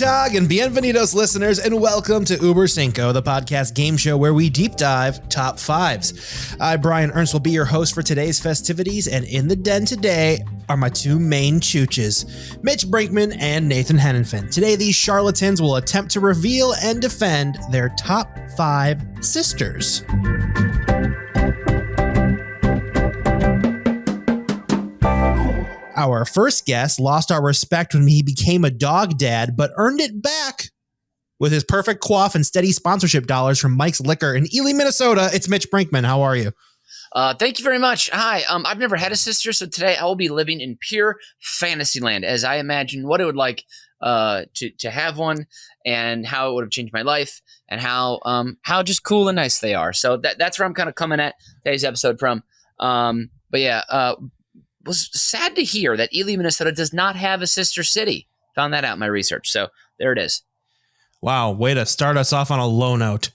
Buonag and bienvenidos, listeners, and welcome to Über Cinco, the podcast game show where we deep dive top fives. I, Brian Ernst, will be your host for today's festivities, and in the den today are my two main chooches, Mitch Brinkman and Nathan Hennenfin. Today, these charlatans will attempt to reveal and defend their top 5 sisters. Our first guest lost our respect when he became a dog dad, but earned it back with his perfect quaff and steady sponsorship dollars from Mike's Liquor in Ely, Minnesota. It's Mitch Brinkman. How are you? Thank you very much. Hi, I've never had a sister, so today I will be living in pure fantasy land as I imagine what it would like to have one and how it would have changed my life and how just cool and nice they are. So that's where I'm kind of coming at today's episode from. Was sad to hear that Ely, Minnesota does not have a sister city. Found that out in my research. So there it is. Wow, way to start us off on a low note.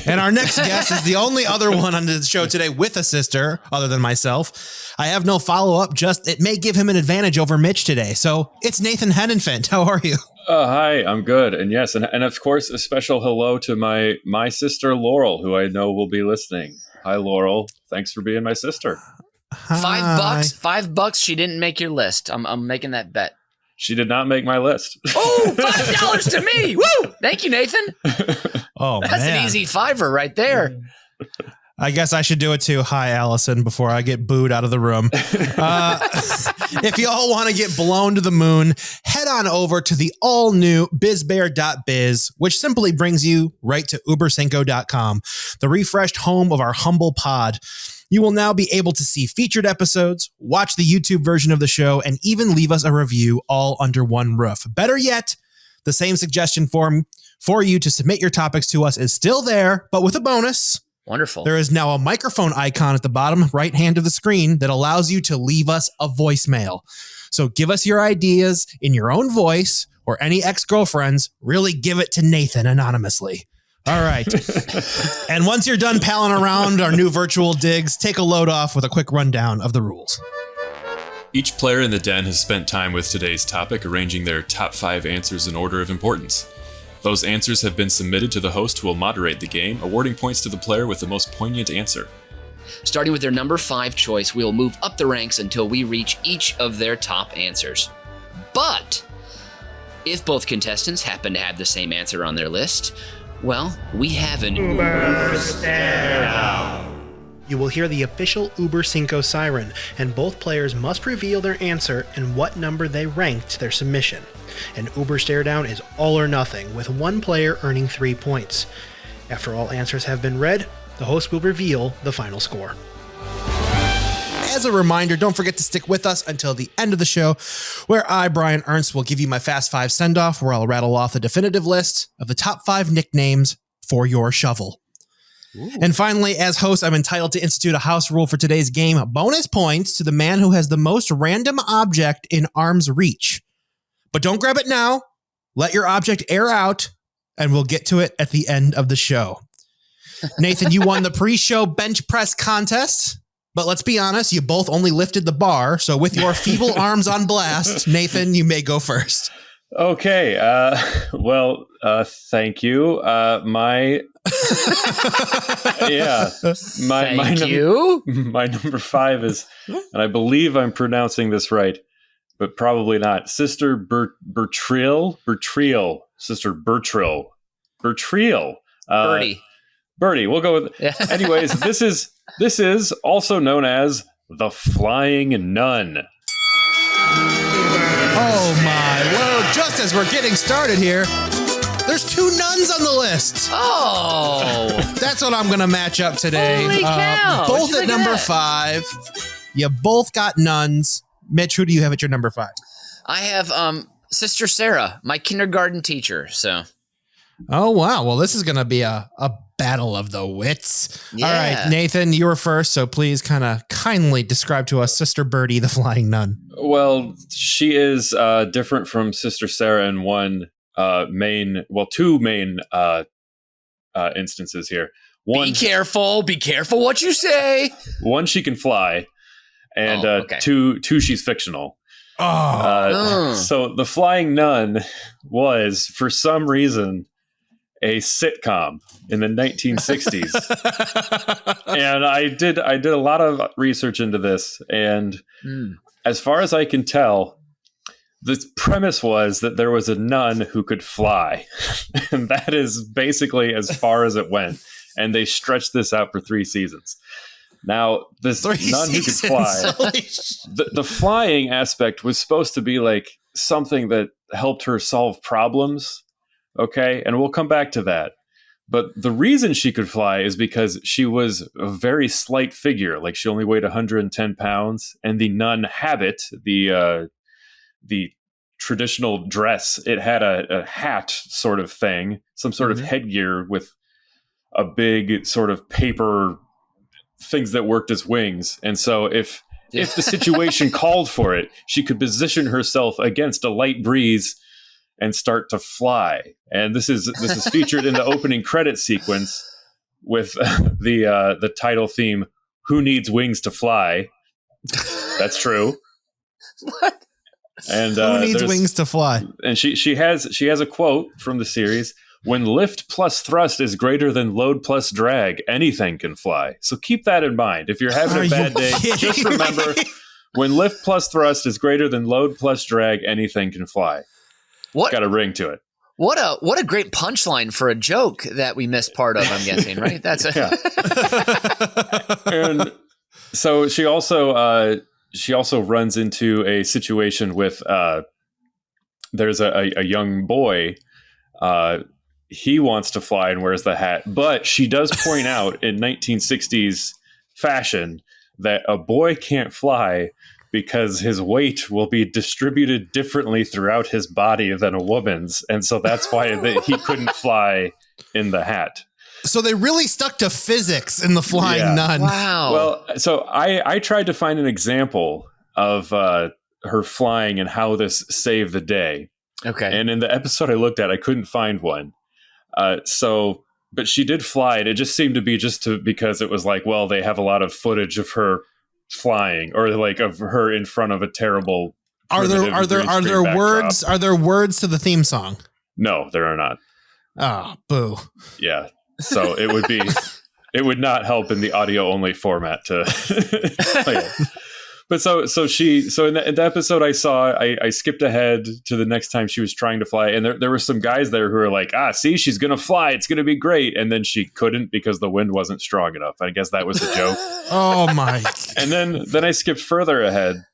And our next guest is the only other one on the show today with a sister other than myself. I have no follow-up, just it may give him an advantage over Mitch today. So it's Nathan Hennenfin. How are you? Hi, I'm good. And yes, and of course, a special hello to my sister, Laurel, who I know will be listening. Hi, Laurel. Thanks for being my sister. Hi. $5. She didn't make your list. I'm making that bet. She did not make my list. Oh, $5 to me. Woo! Thank you, Nathan. Oh, That's man. an easy $5 right there. I guess I should do it too. Hi, Allison, before I get booed out of the room. If you all want to get blown to the moon, head on over to the all-new bizbear.biz, which simply brings you right to ubercinco.com, the refreshed home of our humble pod. You will now be able to see featured episodes, watch the YouTube version of the show, and even leave us a review all under one roof. Better yet, the same suggestion form for you to submit your topics to us is still there, but with a bonus. Wonderful. There is now a microphone icon at the bottom right hand of the screen that allows you to leave us a voicemail. So give us your ideas in your own voice or any ex-girlfriends. Really give it to Nathan anonymously. All right. And once you're done palling around our new virtual digs, take a load off with a quick rundown of the rules. Each player in the den has spent time with today's topic arranging their top 5 answers in order of importance. Those answers have been submitted to the host who will moderate the game, awarding points to the player with the most poignant answer. Starting with their number 5 choice, we'll move up the ranks until we reach each of their top answers. But if both contestants happen to have the same answer on their list, well, we have an Uber stare. You will hear the official Über Cinco siren, and both players must reveal their answer and what number they ranked their submission. An Uber stare down is all or nothing, with one player earning 3 points. After all answers have been read, the host will reveal the final score. As a reminder, don't forget to stick with us until the end of the show, where I, Brian Ernst, will give you my Fast 5 send-off, where I'll rattle off the definitive list of the top 5 nicknames for your shovel. Ooh. And finally, as host, I'm entitled to institute a house rule for today's game. Bonus points to the man who has the most random object in arm's reach. But don't grab it now. Let your object air out, and we'll get to it at the end of the show. Nathan, you won the pre-show bench press contest. But let's be honest, you both only lifted the bar, so with your feeble arms on blast, Nathan, you may go first. Okay. Thank you. My number 5 is, and I believe I'm pronouncing this right, but probably not. Sister Bertrill. Sister Bertrill. Birdie. We'll go with it. Anyways, this is also known as the Flying Nun. Oh my word. Just as we're getting started here, there's 2 nuns on the list. Oh. That's what I'm going to match up today. Holy cow. Both at number 5. You both got nuns. Mitch, who do you have at your number 5? I have Sister Sarah, my kindergarten teacher. So. Oh, wow. Well, this is going to be a battle of the wits. Yeah. All right, Nathan, you were first, so please kindly describe to us Sister Birdie, the Flying Nun. Well, she is different from Sister Sarah in two main instances here. One, be careful what you say. One, she can fly, and okay. two, she's fictional. So the Flying Nun was, for some reason, a sitcom in the 1960s. And I did a lot of research into this, and as far as I can tell, the premise was that there was a nun who could fly. And that is basically as far as it went. And they stretched this out for 3 seasons. Now, this nun who could fly, the flying aspect was supposed to be like something that helped her solve problems. Okay. And we'll come back to that. But the reason she could fly is because she was a very slight figure. Like, she only weighed 110 pounds. And the nun habit, the traditional dress, it had a hat sort of thing, some sort of headgear with a big sort of paper things that worked as wings. And so if the situation called for it, she could position herself against a light breeze and start to fly. And this is featured in the opening credit sequence with the title theme, "Who Needs Wings to Fly?" That's true. What? And who needs wings to fly? And she has a quote from the series: "When lift plus thrust is greater than load plus drag, anything can fly." So keep that in mind. If you're having a bad day, just remember, when lift plus thrust is greater than load plus drag, anything can fly. What? Got a ring to it. What a great punchline for a joke that we missed part of, I'm guessing, right? That's And so she also runs into a situation with there's a young boy. He wants to fly and wears the hat, but she does point out in 1960s fashion that a boy can't fly because his weight will be distributed differently throughout his body than a woman's. And so that's why he couldn't fly in the hat. So they really stuck to physics in the Flying Nun. Wow. Well, so I tried to find an example of her flying and how this saved the day. Okay. And in the episode I looked at, I couldn't find one. But she did fly, and it just seemed to be because it was like, well, they have a lot of footage of her flying, or like of her in front of a terrible. Are there words? Are there words to the theme song? No, there are not. Oh, boo. Yeah. So it would not help in the audio only format to play it. But so in the episode I skipped ahead to the next time she was trying to fly, and there were some guys there who were like, see, she's gonna fly, it's gonna be great, and then she couldn't because the wind wasn't strong enough. I guess that was the joke. Oh my. And then I skipped further ahead,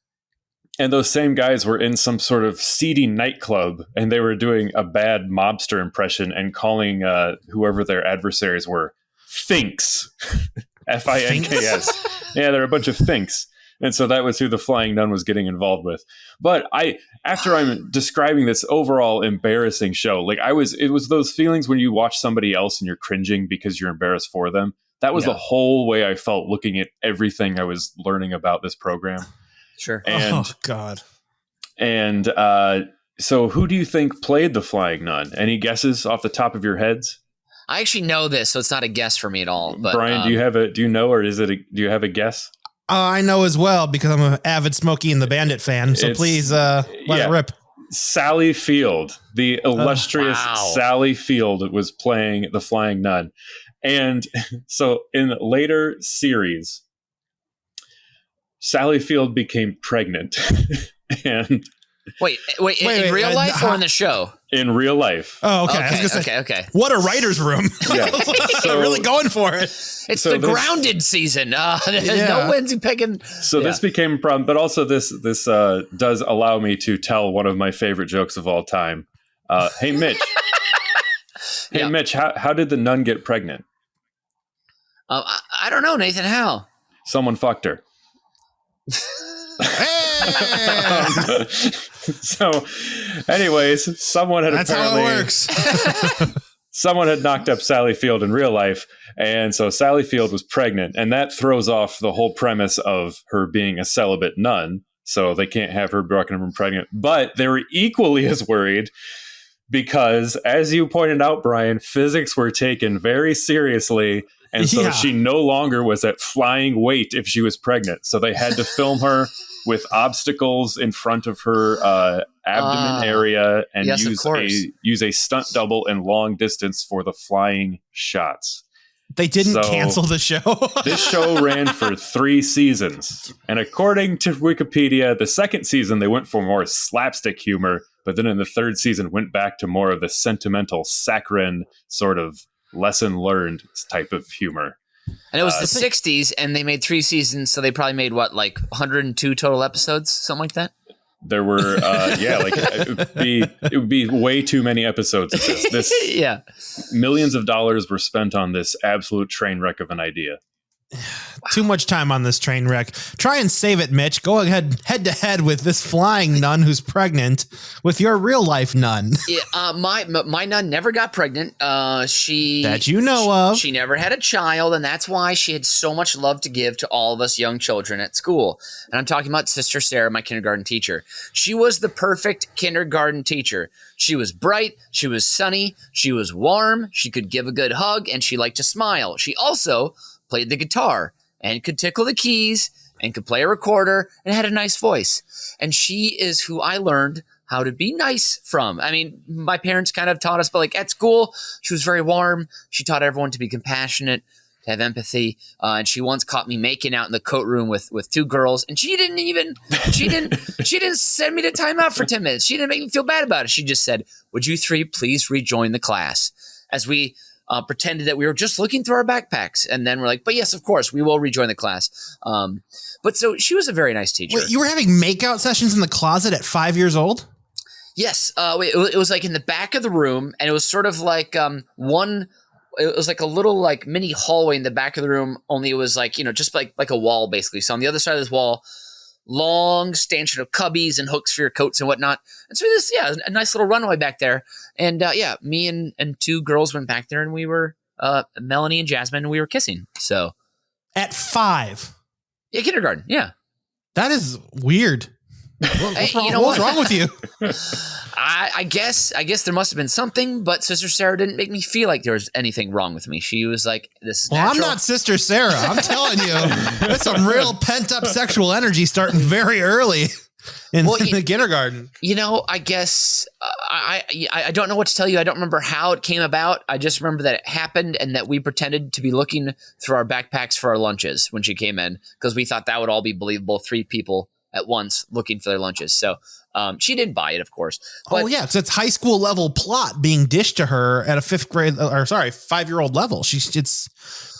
and those same guys were in some sort of seedy nightclub, and they were doing a bad mobster impression and calling whoever their adversaries were Finks. Finks. Yeah, they're a bunch of Finks. And so that was who the Flying Nun was getting involved with. But after I'm describing this overall embarrassing show, like it was those feelings when you watch somebody else and you're cringing because you're embarrassed for them. That was the whole way I felt looking at everything I was learning about this program. Sure. And, oh God. And so who do you think played the Flying Nun? Any guesses off the top of your heads? I actually know this, so it's not a guess for me at all. But Brian, do you know, or do you have a guess? I know as well, because I'm an avid Smokey and the Bandit fan. So please let it rip. Sally Field, the illustrious Sally Field, was playing the Flying Nun. And so in later series, Sally Field became pregnant. And Wait, in real life or in the show? In real life. Oh, okay. I was gonna say, okay. What a writer's room. Yeah. So, really going for it. It's the grounded season. No one's picking. So this became a problem, but also this does allow me to tell one of my favorite jokes of all time. Hey, Mitch. Mitch, how did the nun get pregnant? I don't know, Nathan. How? Someone fucked her. So, anyways, someone had That's how it works. Someone had knocked up Sally Field in real life, and so Sally Field was pregnant, and that throws off the whole premise of her being a celibate nun. So they can't have her broken and pregnant. But they were equally as worried because, as you pointed out, Brian, physics were taken very seriously, And so she no longer was at flying weight if she was pregnant. So they had to film her with obstacles in front of her abdomen area and use a stunt double and long distance for the flying shots. They didn't cancel the show. This show ran for 3 seasons. And according to Wikipedia, the second season, they went for more slapstick humor. But then in the third season, went back to more of the sentimental, saccharine sort of lesson learned type of humor. And it was the 60s, and they made 3 seasons. So they probably made, 102 total episodes? Something like that? There were, it would be way too many episodes of this. Millions of dollars were spent on this absolute train wreck of an idea. Too much time on this train wreck. Try and save it, Mitch. Go ahead, head to head with this flying nun who's pregnant with your real life nun. Yeah, my nun never got pregnant. She never had a child, and that's why she had so much love to give to all of us young children at school. And I'm talking about Sister Sarah, my kindergarten teacher. She was the perfect kindergarten teacher. She was bright, she was sunny, she was warm, she could give a good hug, and she liked to smile. She also played the guitar and could tickle the keys and could play a recorder and had a nice voice. And she is who I learned how to be nice from. I mean, my parents kind of taught us, but at school, she was very warm. She taught everyone to be compassionate, to have empathy. And she once caught me making out in the coat room with 2 girls. And she didn't send me to timeout for 10 minutes. She didn't make me feel bad about it. She just said, "Would you 3 please rejoin the class?" As we pretended that we were just looking through our backpacks. And then we're like, but yes, of course, we will rejoin the class. But so she was a very nice teacher. Wait, you were having makeout sessions in the closet at 5 years old? Yes. It was in the back of the room, and it was sort of it was like a little mini hallway in the back of the room, only it was just like a wall basically. So on the other side of this wall, long stanchion of cubbies and hooks for your coats and whatnot. And so a nice little runway back there. And me and 2 girls went back there, and we were Melanie and Jasmine, and we were kissing. So at 5? Yeah, kindergarten. Yeah. That is weird. What's wrong with you? I guess there must have been something, but Sister Sarah didn't make me feel like there was anything wrong with me. She was like, "This is natural." I'm not Sister Sarah. I'm telling you, there's some real pent up sexual energy starting very early in the kindergarten. I guess I don't know what to tell you. I don't remember how it came about. I just remember that it happened and that we pretended to be looking through our backpacks for our lunches when she came in, because we thought that would all be believable. 3 people at once looking for their lunches. So she didn't buy it, of course. But, so it's high school level plot being dished to her at a 5-year-old level. It's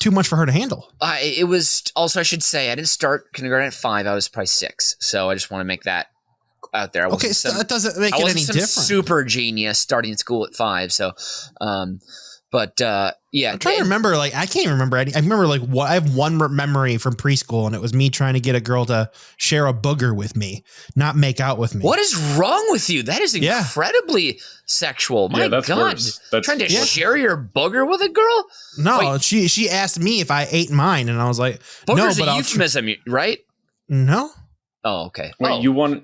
too much for her to handle. It was also, I should say, I didn't start kindergarten at 5. I was probably 6. So I just want to make that out there. So that doesn't make it any different. Super genius starting school at 5. So, I'm trying to remember. I can't even remember any. I remember I have one memory from preschool, and it was me trying to get a girl to share a booger with me, not make out with me. What is wrong with you? That is incredibly sexual. My God, worse. That's trying to share your booger with a girl? No, she asked me if I ate mine, and I was like, "Booger's a euphemism, right?" No. Oh, okay. Wait, you want?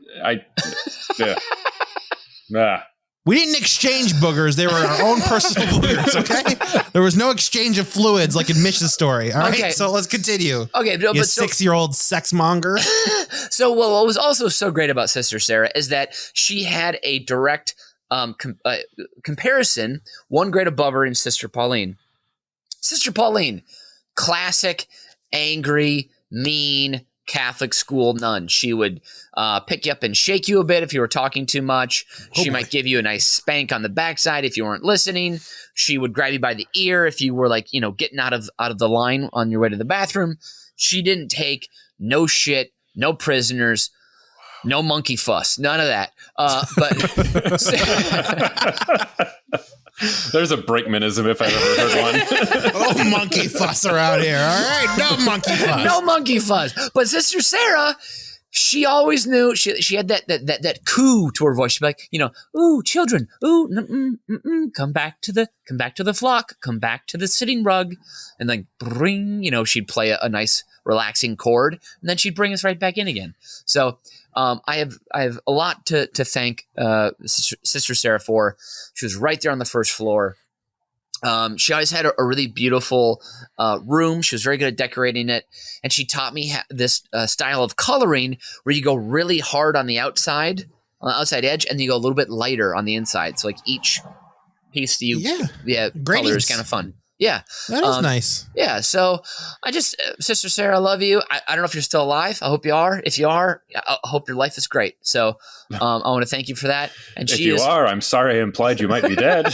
Nah. We didn't exchange boogers. They were our own personal boogers, okay? There was no exchange of fluids like in Mitch's story, all right? Okay. So let's continue. Okay. You 6-year-old sex monger. So what was also so great about Sister Sarah is that she had a direct comparison, one grade above her in Sister Pauline. Sister Pauline, classic, angry, mean, Catholic school nun. She would pick you up and shake you a bit if you were talking too much. She might give you a nice spank on the backside if you weren't listening. She would grab you by the ear if you were getting out of the line on your way to the bathroom. She didn't take no shit, no prisoners, no monkey fuss, none of that. There's a Brinkmanism if I've ever heard one. No monkey fuss around here. All right, no monkey fuss. No monkey fuss. But Sister Sarah, she always knew. She had that coo to her voice. She'd be like, ooh, children, ooh, come back to the flock, come back to the sitting rug, and bring. She'd play a nice relaxing chord, and then she'd bring us right back in again. So. I have a lot to thank Sister Sarah for. She was right there on the first floor. She always had a really beautiful room. She was very good at decorating it. And she taught me this style of coloring where you go really hard on the outside edge, and you go a little bit lighter on the inside. So like each piece that you color is kind of fun. Yeah. That is nice. Yeah. So I just, Sister Sarah, I love you. I don't know if you're still alive. I hope you are. If you are, I hope your life is great. So I want to thank you for that. And if you are, I'm sorry I implied you might be dead.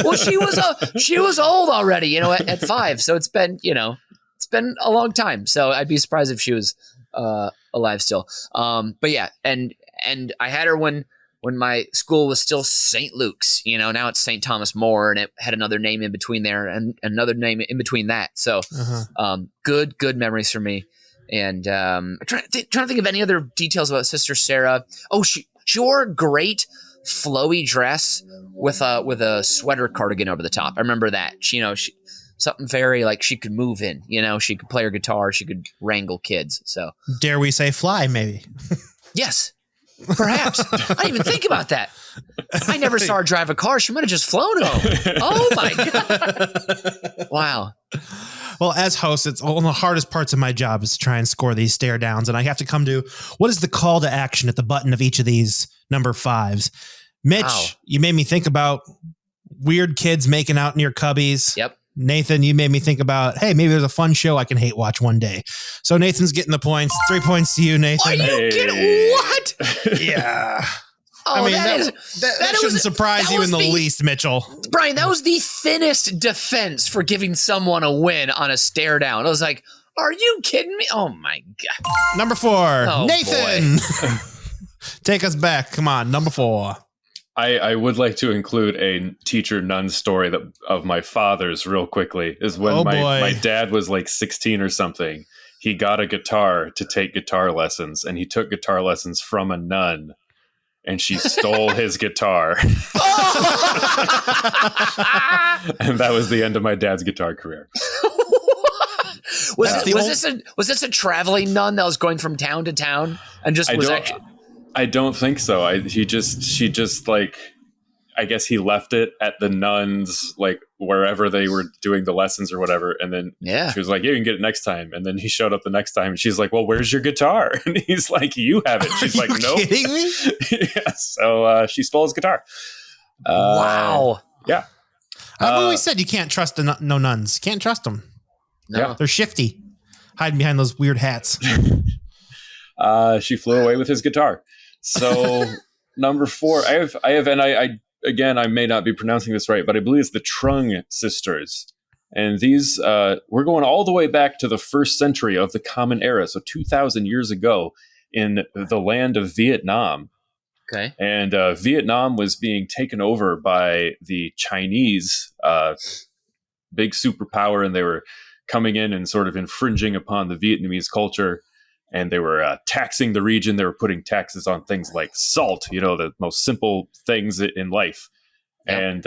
Well, she was old already, at 5. So it's been a long time. So I'd be surprised if she was alive still. But yeah, and I had her when my school was still St. Luke's, now it's St. Thomas More, and it had another name in between there and another name in between that. So good memories for me. And I'm trying to think of any other details about Sister Sarah. Oh, she wore a great flowy dress with a sweater cardigan over the top. I remember that. She something very like she could move in, she could play her guitar, she could wrangle kids. So dare we say fly, maybe? Yes. Perhaps. I didn't even think about that. I never saw her drive a car. She might have just flown home. Oh my God. Wow. Well, as host, it's one of the hardest parts of my job is to try and score these stare downs. And I have to come to what is the call to action at the button of each of these number 5s. Mitch, You made me think about weird kids making out near cubbies. Yep. Nathan, you made me think about, hey, maybe there's a fun show I can hate watch one day. So Nathan's getting the points. 3 points to you, Nathan. Are you kidding? What? Yeah. Oh, I mean, that shouldn't surprise you in the least, Mitchell. Brian, that was the thinnest defense for giving someone a win on a stare down. I was like, are you kidding me? Oh, my God. Number 4, Nathan. Take us back. Come on, number 4. I would like to include a teacher nun story of my father's real quickly. Is when my dad was like 16 or something. He got a guitar to take guitar lessons, and he took guitar lessons from a nun, and she stole his guitar. And that was the end of my dad's guitar career. Was this a traveling nun that was going from town to town and just I don't think so. She just like, I guess he left it at the nuns, like wherever they were doing the lessons or whatever. And then she was like, yeah, you can get it next time. And then he showed up the next time and she's like, well, where's your guitar? And he's like, you have it. She's like, nope. Kidding me? Yeah. So she stole his guitar. Wow. Yeah. I've always said you can't trust no nuns. Can't trust them. No. Yeah. They're shifty. Hiding behind those weird hats. She flew away with his guitar. So number 4, I have, and I again, I may not be pronouncing this right, but I believe it's the Trung Sisters. And these, we're going all the way back to the 1st century of the Common Era. So 2,000 years ago in the land of Vietnam. Okay. And Vietnam was being taken over by the Chinese, big superpower, and they were coming in and sort of infringing upon the Vietnamese culture. And they were taxing the region. They were putting taxes on things like salt, the most simple things in life. Yep. And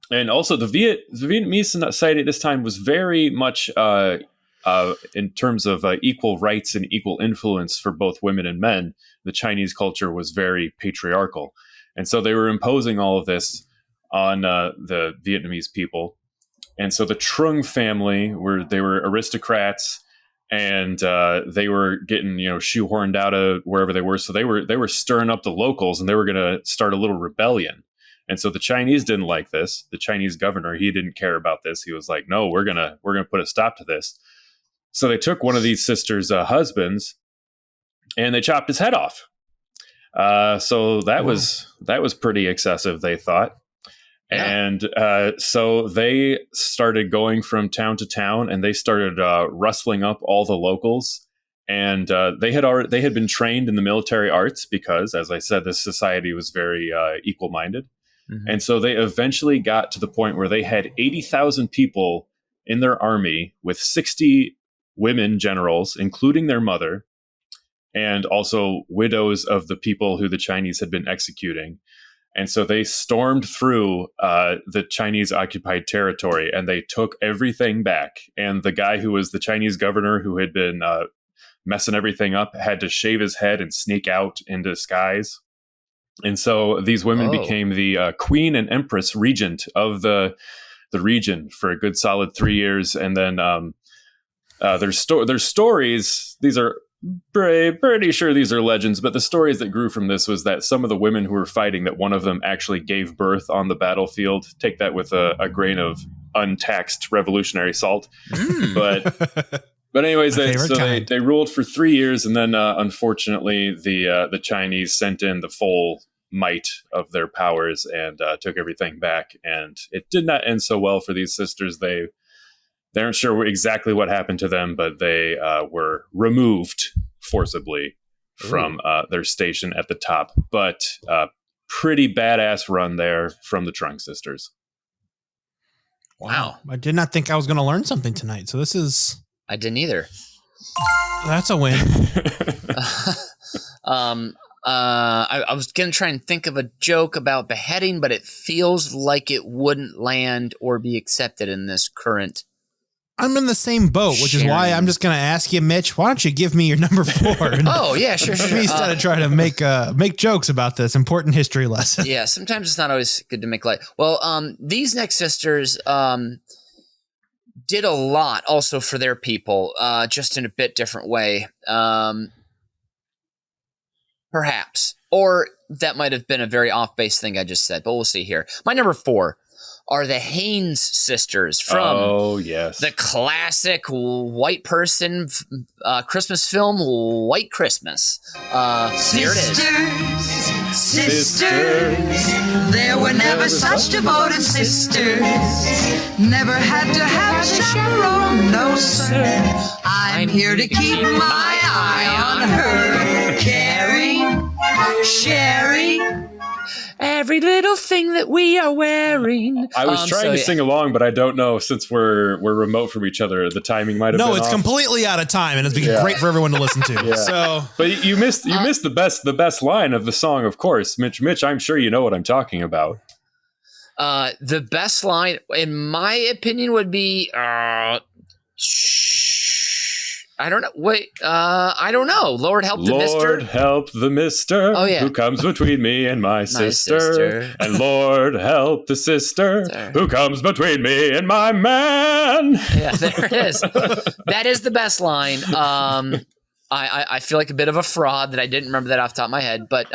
and also the Vietnamese society at this time was very much in terms of equal rights and equal influence for both women and men. The Chinese culture was very patriarchal. And so they were imposing all of this on the Vietnamese people. And so the Trung family they were aristocrats. And they were getting, shoehorned out of wherever they were. So they were stirring up the locals, and they were going to start a little rebellion. And so the Chinese didn't like this. The Chinese governor, he didn't care about this. He was like, no, we're gonna put a stop to this. So they took one of these sisters' husbands, and they chopped his head off. So that was pretty excessive, they thought. Yeah. And so they started going from town to town, and they started rustling up all the locals. And they had been trained in the military arts because, as I said, this society was very equal-minded. Mm-hmm. And so they eventually got to the point where they had 80,000 people in their army with 60 women generals, including their mother, and also widows of the people who the Chinese had been executing. And so they stormed through the Chinese occupied territory, and they took everything back. And the guy who was the Chinese governor who had been messing everything up had to shave his head and sneak out in disguise. And so these women Oh. became the queen and empress regent of the region for a good solid 3 years. And then there's stories. These are pretty sure these are legends, but the stories that grew from this was that some of the women who were fighting, that one of them actually gave birth on the battlefield. Take that with a grain of untaxed revolutionary salt. But anyways, they ruled for 3 years, and then unfortunately the Chinese sent in the full might of their powers and took everything back. And it did not end so well for these sisters. They aren't sure exactly what happened to them, but they were removed forcibly from their station at the top. But pretty badass run there from the Trung Sisters. Wow. I did not think I was going to learn something tonight. So this is... I didn't either. That's a win. I was going to try and think of a joke about beheading, but it feels like it wouldn't land or be accepted in this current. I'm in the same boat, which is why I'm just going to ask you, Mitch, why don't you give me your number 4? Oh, yeah, sure. Instead of trying to make jokes about this important history lesson. Yeah, sometimes it's not always good to make light. Well, these next sisters did a lot also for their people, just in a bit different way. Perhaps. Or that might have been a very off-base thing I just said, but we'll see here. My number 4 are the Haynes sisters from the classic white person Christmas film, White Christmas. Here it is. Sisters, there were never such devoted sisters. Never had to have a chaperone, no sir. I'm here to keep my eye on her. Caring, sharing. Every little thing that we are wearing. I was trying to sing along, but I don't know, since we're remote from each other, the timing might have been it's off. Completely out of time, and it's been great for everyone to listen to. Yeah. So, but you missed the best line of the song, of course. Mitch, I'm sure you know what I'm talking about. The best line, in my opinion, would be I don't know. Wait, I don't know. Lord help the mister. Lord help the mister who comes between me and my sister. And Lord help the sister who comes between me and my man. Yeah, there it is. That is the best line. I feel like a bit of a fraud that I didn't remember that off the top of my head. But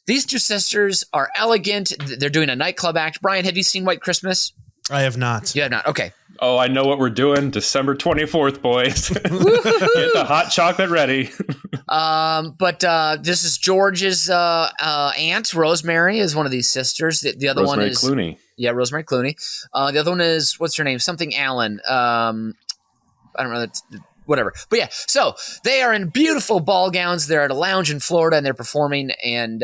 these two sisters are elegant. They're doing a nightclub act. Brian, have you seen White Christmas? I have not. You have not. Okay. Oh, I know what we're doing. December 24th, boys. Get the hot chocolate ready. But this is George's aunt. Rosemary is one of these sisters. The other one is Clooney. Yeah, Rosemary Clooney. The other one is, what's her name? Something Allen. I don't know. That's whatever. But yeah, so they are in beautiful ball gowns. They're at a lounge in Florida and they're performing. And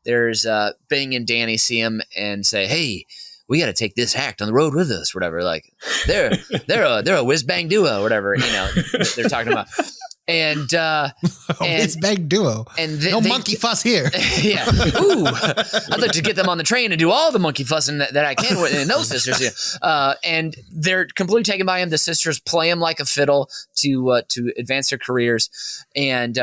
there's Bing and Danny see him and say, "Hey, we got to take this act on the road with us," whatever. Like they're a whiz bang duo, whatever, they're talking about. And whiz bang duo. And no monkey fuss here. Yeah. Ooh, I'd like to get them on the train and do all the monkey fussing that I can with those sisters. And they're completely taken by him. The sisters play him like a fiddle to advance their careers. And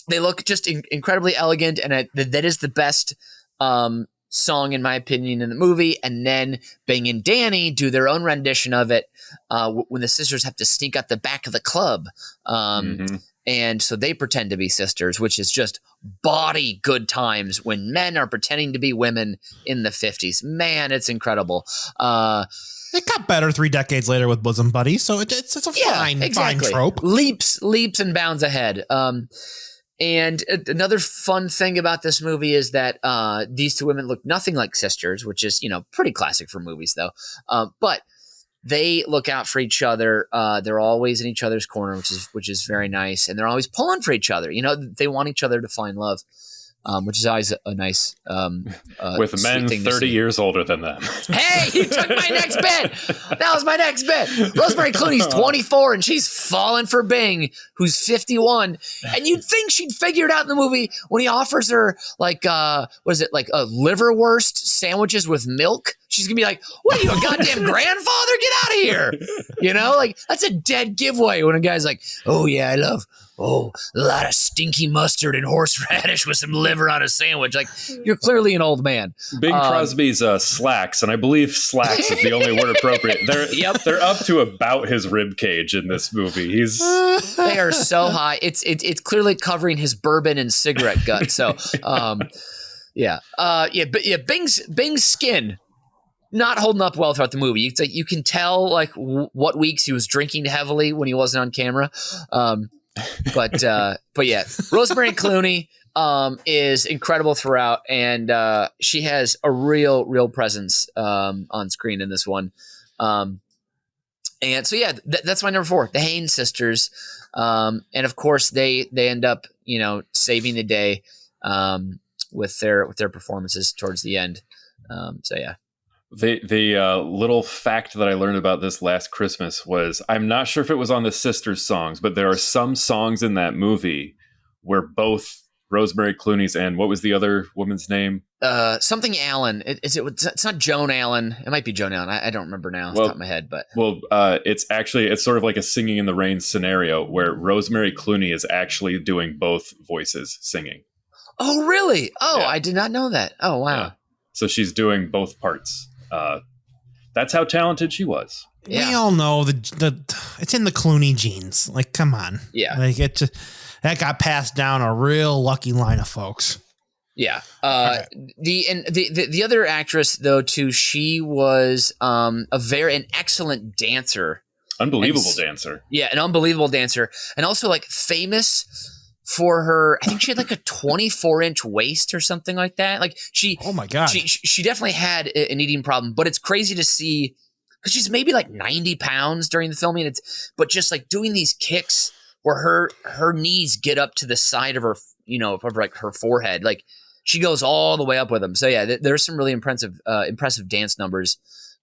they look just incredibly elegant. And that is the best song, in my opinion, in the movie. And then Bing and Danny do their own rendition of it when the sisters have to sneak out the back of the club. And so they pretend to be sisters, which is just bawdy good times when men are pretending to be women in the 50s. Man, it's incredible. It got better 3 decades later with Bosom Buddies, so it's a fine trope. Leaps and bounds ahead. And another fun thing about this movie is that these two women look nothing like sisters, which is, pretty classic for movies, though. But they look out for each other. They're always in each other's corner, which is very nice. And they're always pulling for each other. They want each other to find love, which is always a nice with men 30 years older than them. Hey, you took my next bit. That was my next bit. Rosemary Clooney's 24 and she's falling for Bing, who's 51. And you'd think she'd figure it out in the movie when he offers her like liverwurst sandwiches with milk. she's gonna be like, "What are you, a goddamn grandfather? Get out of here!" You know, like that's a dead giveaway when a guy's like, "Oh yeah, I love a lot of stinky mustard and horseradish with some liver on a sandwich." Like you're clearly an old man. Bing Crosby's slacks, and I believe slacks is the only word appropriate. They're up to about his rib cage in this movie. They are so high. It's clearly covering his bourbon and cigarette gut. So, Bing's skin not holding up well throughout the movie. It's like you can tell like what weeks he was drinking heavily when he wasn't on camera. But yeah, Rosemary Clooney is incredible throughout, and she has a real presence on screen in this one. And so yeah, that's my number 4, the Haynes sisters, and of course they end up saving the day with their performances towards the end. So yeah. The little fact that I learned about this last Christmas was, I'm not sure if it was on the Sisters songs, but there are some songs in that movie where both Rosemary Clooney's and what was the other woman's name? Something Allen. It's not Joan Allen. It might be Joan Allen. I don't remember now off the top of my head, but it's sort of like a Singing in the Rain scenario where Rosemary Clooney is actually doing both voices singing. Oh, really? Oh, Yeah. I did not know that. Oh, wow. Yeah. So she's doing both parts. That's how talented she was. Yeah. We all know the it's in the Clooney genes. Like, come on. Yeah. Like that got passed down a real lucky line of folks. Yeah. The other actress though too, she was an excellent dancer. Unbelievable dancer. Yeah, an unbelievable dancer, and also like famous for her. I think she had like a 24-inch waist or something like that. Like Oh my God. she definitely had an eating problem, but it's crazy to see because she's maybe like 90 pounds during the filming. But just like doing these kicks where her knees get up to the side of her, of like her forehead. Like she goes all the way up with them. So yeah, there's some really impressive dance numbers,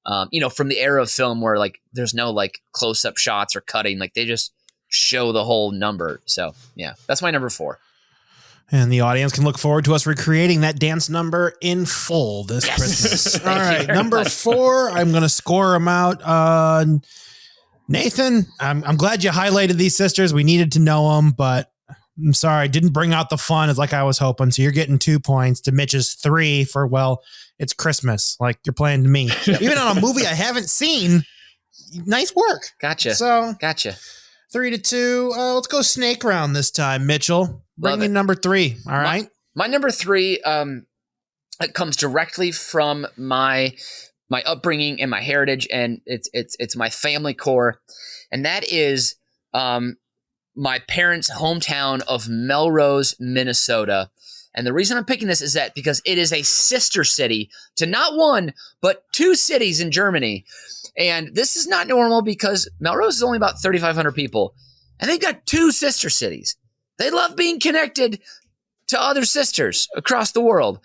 from the era of film where like there's no like close-up shots or cutting. Like they just show the whole number. So yeah, that's my number 4. And the audience can look forward to us recreating that dance number in full this Christmas. All right, number 4. I'm going to score them out. Nathan, I'm glad you highlighted these sisters. We needed to know them, but I'm sorry, didn't bring out the fun as like I was hoping. So you're getting 2 points to Mitch's 3 for, well, it's Christmas. Like you're playing to me. Even on a movie I haven't seen. Nice work. Gotcha. So gotcha. 3-2. Let's go snake round this time, Mitchell. Bring Love me it. number 3. All right. My number 3, it comes directly from my upbringing and my heritage, and it's my family core, and that is my parents' hometown of Melrose, Minnesota. And the reason I'm picking this is that because it is a sister city to not one but 2 cities in Germany. And this is not normal because Melrose is only about 3,500 people, and they've got 2 sister cities. They love being connected to other sisters across the world.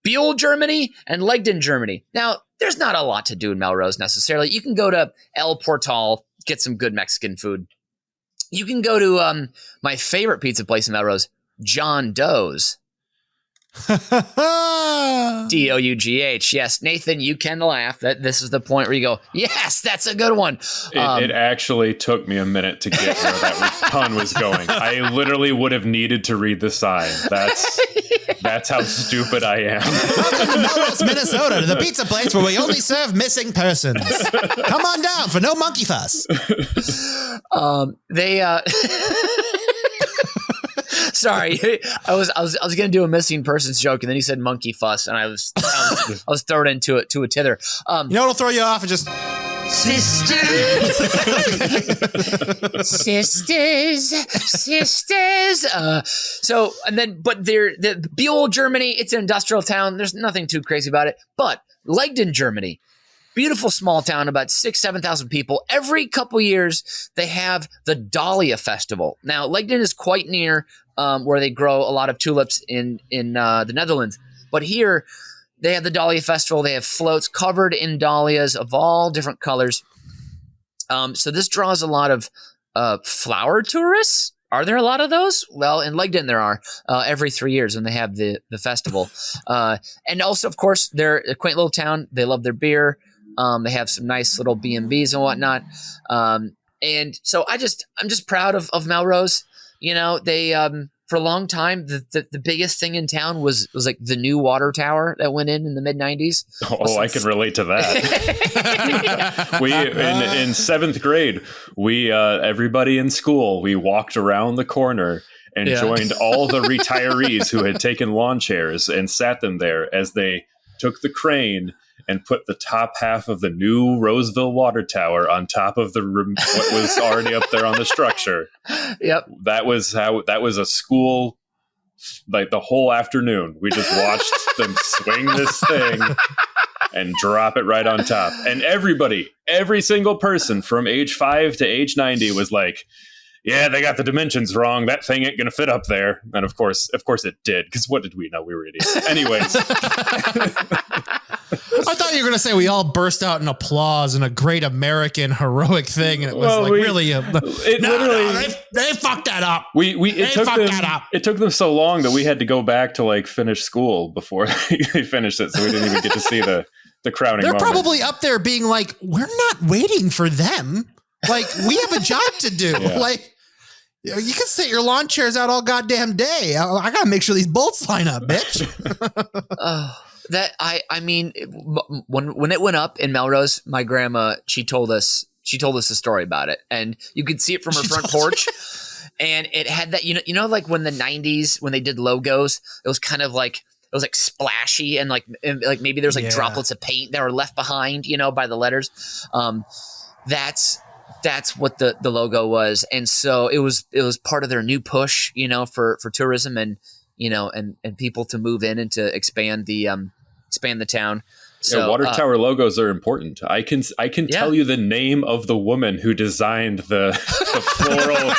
Buell, Germany, and Legden, Germany. Now, there's not a lot to do in Melrose necessarily. You can go to El Portal, get some good Mexican food. You can go to my favorite pizza place in Melrose, John Doe's. Dough. Yes, Nathan, you can laugh. That this is the point where you go, yes, that's a good one. It actually took me a minute to get where that pun was going. I literally would have needed to read the sign. That's how stupid I am. Welcome to Melrose, Minnesota, to the pizza place where we only serve missing persons. Come on down for no monkey fuss. Sorry, I was gonna do a missing persons joke, and then he said monkey fuss, and I was thrown into it to a tither. You know what'll throw you off? And just Sisters. sisters. So and then, but the Buell, Germany. It's an industrial town. There's nothing too crazy about it. But Legden, Germany. Beautiful small town, about 7,000 people. Every couple years, they have the Dahlia Festival. Now, Legden is quite near where they grow a lot of tulips in the Netherlands. But here, they have the Dahlia Festival. They have floats covered in dahlias of all different colors. So this draws a lot of flower tourists, Are there a lot of those? Well, in Legden there are every 3 years when they have the festival. And also, of course, they're a quaint little town. They love their beer. They have some nice little B&Bs and whatnot. And so I'm just proud of Melrose. You know, they for a long time the biggest thing in town was like the new water tower that went in the mid-90s. Oh, I can relate to that. We in 7th grade, we everybody in school, we walked around the corner and joined all the retirees who had taken lawn chairs and sat them there as they took the crane and put the top half of the new Roseville water tower on top of what was already up there on the structure. Yep. That was a school, like the whole afternoon. We just watched them swing this thing and drop it right on top. And every single person from age 5 to age 90 was like, yeah, they got the dimensions wrong. That thing ain't going to fit up there. And of course it did. Because what did we know? We were idiots. Anyways. I thought you were going to say we all burst out in applause and a great American heroic thing. And it was they fucked that up. It took them so long that we had to go back to like finish school before they finished it. So we didn't even get to see the crowning They're moment. probably up there being like, we're not waiting for them. Like, we have a job to do. Yeah. Like, you can sit your lawn chairs out all goddamn day. I got to make sure these bolts line up, bitch. I mean, when it went up in Melrose, my grandma, she told us a story about it, and you could see it from her front porch. And it had that, you know, like when the 90s, when they did logos, it was kind of like, it was like splashy and like maybe there's like droplets of paint that were left behind, you know, by the letters. That's what the logo was. And so it was part of their new push, you know, for tourism and, you know, and people to move in and to expand the town. So water tower logos are important. I can tell you the name of the woman who designed the floral.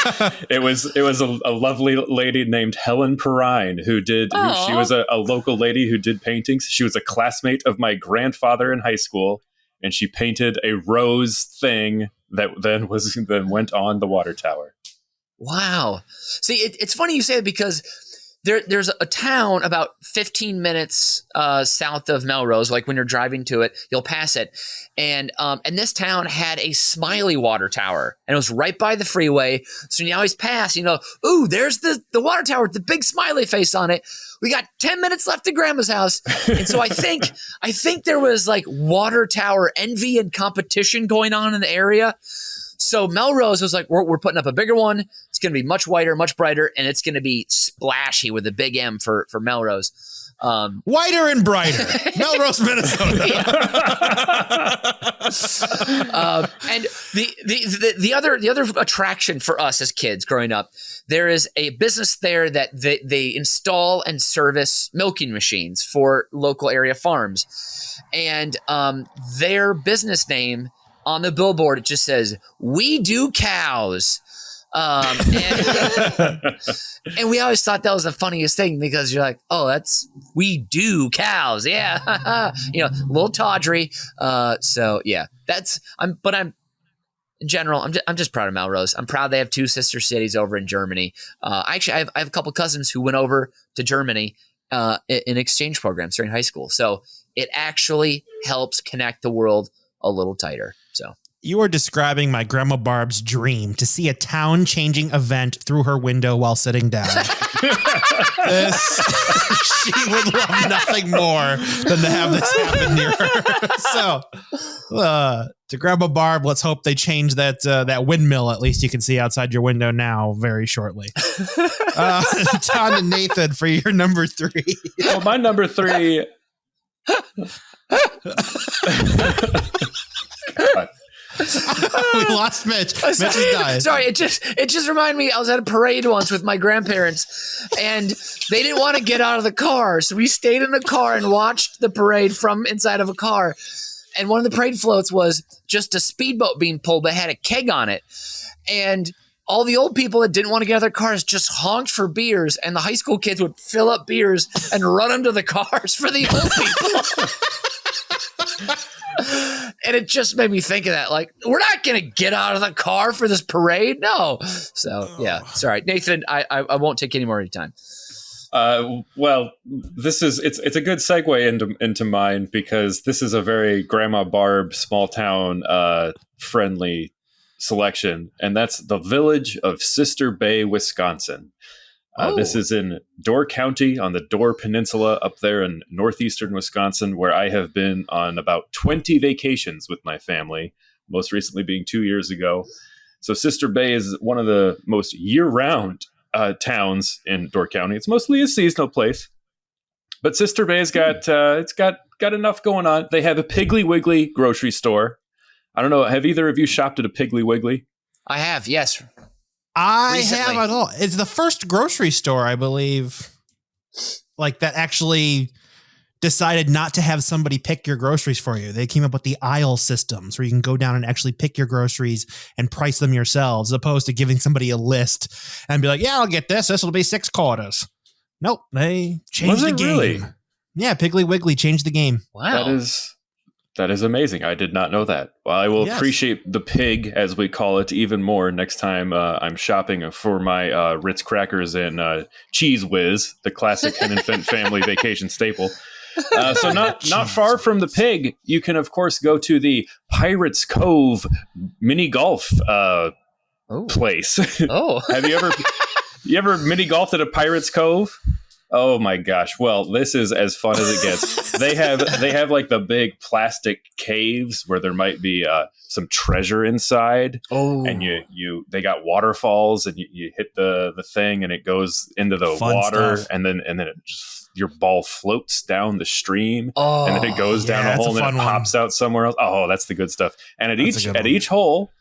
It was a lovely lady named Helen Perrine she was a local lady who did paintings. She was a classmate of my grandfather in high school, and she painted a rose thing that then went on the water tower. Wow. See, it's funny you say it because there's a town about 15 minutes south of Melrose. Like when you're driving to it, you'll pass it. And this town had a smiley water tower, and it was right by the freeway. So you always pass, you know, ooh, there's the water tower with the big smiley face on it. We got 10 minutes left to Grandma's house. And so I think there was like water tower envy and competition going on in the area. So Melrose was like, we're putting up a bigger one. It's going to be much whiter, much brighter, and it's going to be splashy with a big M for Melrose. Whiter and brighter. Melrose, Minnesota. And the other attraction for us as kids growing up, there is a business there that they install and service milking machines for local area farms. And their business name on the billboard, it just says, "We do cows." And we always thought that was the funniest thing because you're like, oh, we do cows. Yeah. You know, a little tawdry. So yeah, I'm in general, I'm just proud of Melrose. I'm proud they have 2 sister cities over in Germany. Actually, I have a couple cousins who went over to Germany in exchange programs during high school. So it actually helps connect the world a little tighter. So you are describing my grandma Barb's dream to see a town-changing event through her window while sitting down. She would love nothing more than to have this happen near her. So, to Grandma Barb, let's hope they change that windmill. At least you can see outside your window now very shortly. John and Nathan, for your number 3. Well, my number 3. God. We lost Mitch. Mitch has died. Sorry, it just reminded me. I was at a parade once with my grandparents, and they didn't want to get out of the car, so we stayed in the car and watched the parade from inside of a car. And one of the parade floats was just a speedboat being pulled that had a keg on it, and all the old people that didn't want to get out of their cars just honked for beers, and the high school kids would fill up beers and run them to the cars for the old people. And it just made me think of that. Like, we're not going to get out of the car for this parade. No. So, yeah. Sorry, Nathan, I won't take any more of your time. Well, it's a good segue into mine, because this is a very Grandma Barb small town friendly selection, and that's the village of Sister Bay, Wisconsin. This is in Door County on the Door Peninsula up there in northeastern Wisconsin, where I have been on about 20 vacations with my family, most recently being 2 years ago. So Sister Bay is one of the most year-round towns in Door County. It's mostly a seasonal place, but Sister Bay's got enough going on. They have a Piggly Wiggly grocery store. I don't know. Have either of you shopped at a Piggly Wiggly? I have, yes. I Recently. have at all. It's the first grocery store, I believe, like that actually decided not to have somebody pick your groceries for you. They came up with the aisle systems where you can go down and actually pick your groceries and price them yourselves, as opposed to giving somebody a list and be like, yeah, I'll get this. This will be $6. Nope. They changed the game. Really? Yeah. Piggly Wiggly changed the game. Wow. That is amazing. I did not know that. Well, I will appreciate the pig, as we call it, even more next time I'm shopping for my Ritz crackers and Cheese Whiz, the classic Hennenfent family vacation staple. So not far from the pig, you can, of course, go to the Pirates Cove mini golf place. Oh. Have you ever mini golfed at a Pirates Cove? Oh my gosh. Well, this is as fun as it gets. They have like the big plastic caves where there might be some treasure inside. Oh. And they got waterfalls, and you hit the thing and it goes into the Fun water stuff. and then it just, your ball floats down the stream, and then it goes down a hole and then it pops out somewhere else. Oh, that's the good stuff. And at each hole,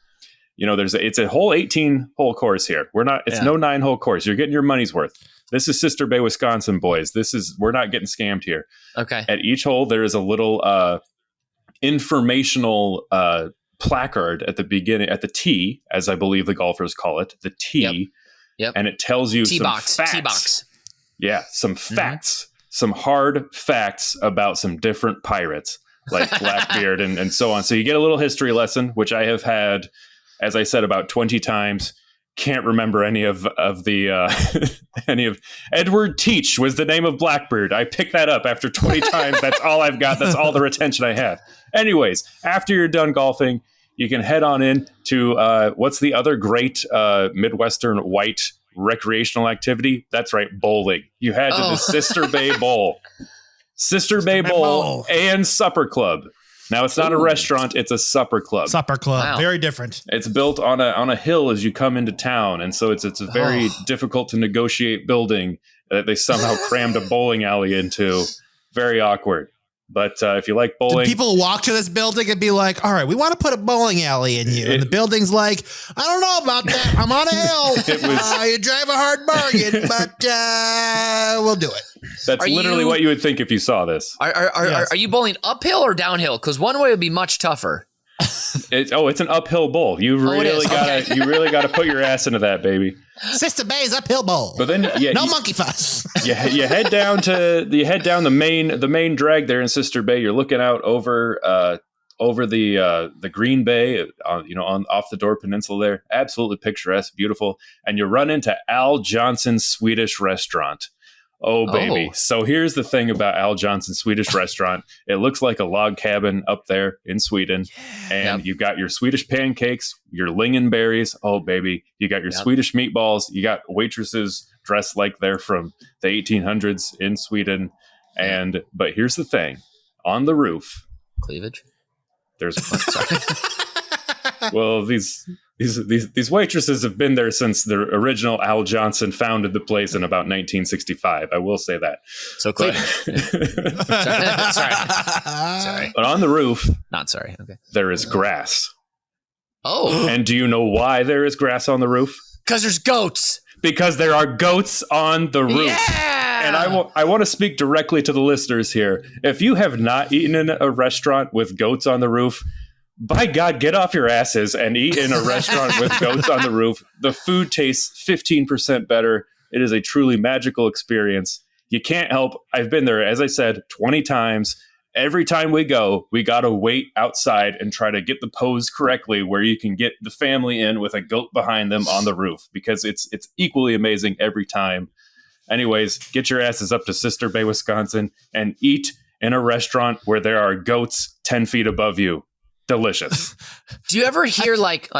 it's a whole 18-hole course here. No 9-hole course. You're getting your money's worth. This is Sister Bay, Wisconsin, boys. We're not getting scammed here. Okay. At each hole, there is a little informational placard at the beginning, at the tee, as I believe the golfers call it, the tee. Yep. And it tells you some facts. T-box. Yeah, some facts, some hard facts about some different pirates, like Blackbeard and so on. So you get a little history lesson, which I have had, as I said, about 20 times. Can't remember any of Edward Teach was the name of Blackbeard. I picked that up after 20 times. That's all I've got. That's all the retention I have. Anyways, after you're done golfing, you can head on in to what's the other great Midwestern white recreational activity? That's right, bowling. You head to the Sister Bay Bowl. Sister Bay Bowl and Supper Club. Now, it's not a restaurant, it's a supper club. Supper club. Wow. Very different. It's built on a hill as you come into town, and so it's a very difficult to negotiate building that they somehow crammed a bowling alley into. Very awkward. But if you like bowling... Did people walk to this building and be like, all right, we want to put a bowling alley in you. And the building's like, I don't know about that. I'm on a hill. You drive a hard bargain, but we'll do it. That's literally what you would think if you saw this. Are you bowling uphill or downhill? Because one way would be much tougher. It's an uphill bowl. You really gotta put your ass into that, baby. Sister Bay's uphill bowl. But then no monkey fuss. You head down the main drag there in Sister Bay. You're looking out over the Green Bay, off the Door Peninsula there. Absolutely picturesque, beautiful. And you run into Al Johnson's Swedish restaurant. Oh, baby. So here's the thing about Al Johnson's Swedish restaurant. It looks like a log cabin up there in Sweden. And you've got your Swedish pancakes, your lingonberries. Oh, baby. You got your Swedish meatballs. You got waitresses dressed like they're from the 1800s in Sweden. But here's the thing. On the roof. Cleavage? There's... Well, these waitresses have been there since the original Al Johnson founded the place in about 1965. I will say that. So clean. Sorry. But on the roof, not sorry. Okay. There is grass. Oh. And do you know why there is grass on the roof? Because there's goats. Because there are goats on the roof. Yeah. And I want to speak directly to the listeners here. If you have not eaten in a restaurant with goats on the roof, by God, get off your asses and eat in a restaurant with goats on the roof. The food tastes 15% better. It is a truly magical experience. You can't help. I've been there, as I said, 20 times. every time we go, we got to wait outside and try to get the pose correctly where you can get the family in with a goat behind them on the roof, because it's equally amazing every time. Anyways, get your asses up to Sister Bay, Wisconsin, and eat in a restaurant where there are goats 10 feet above you. Delicious. Do you ever hear like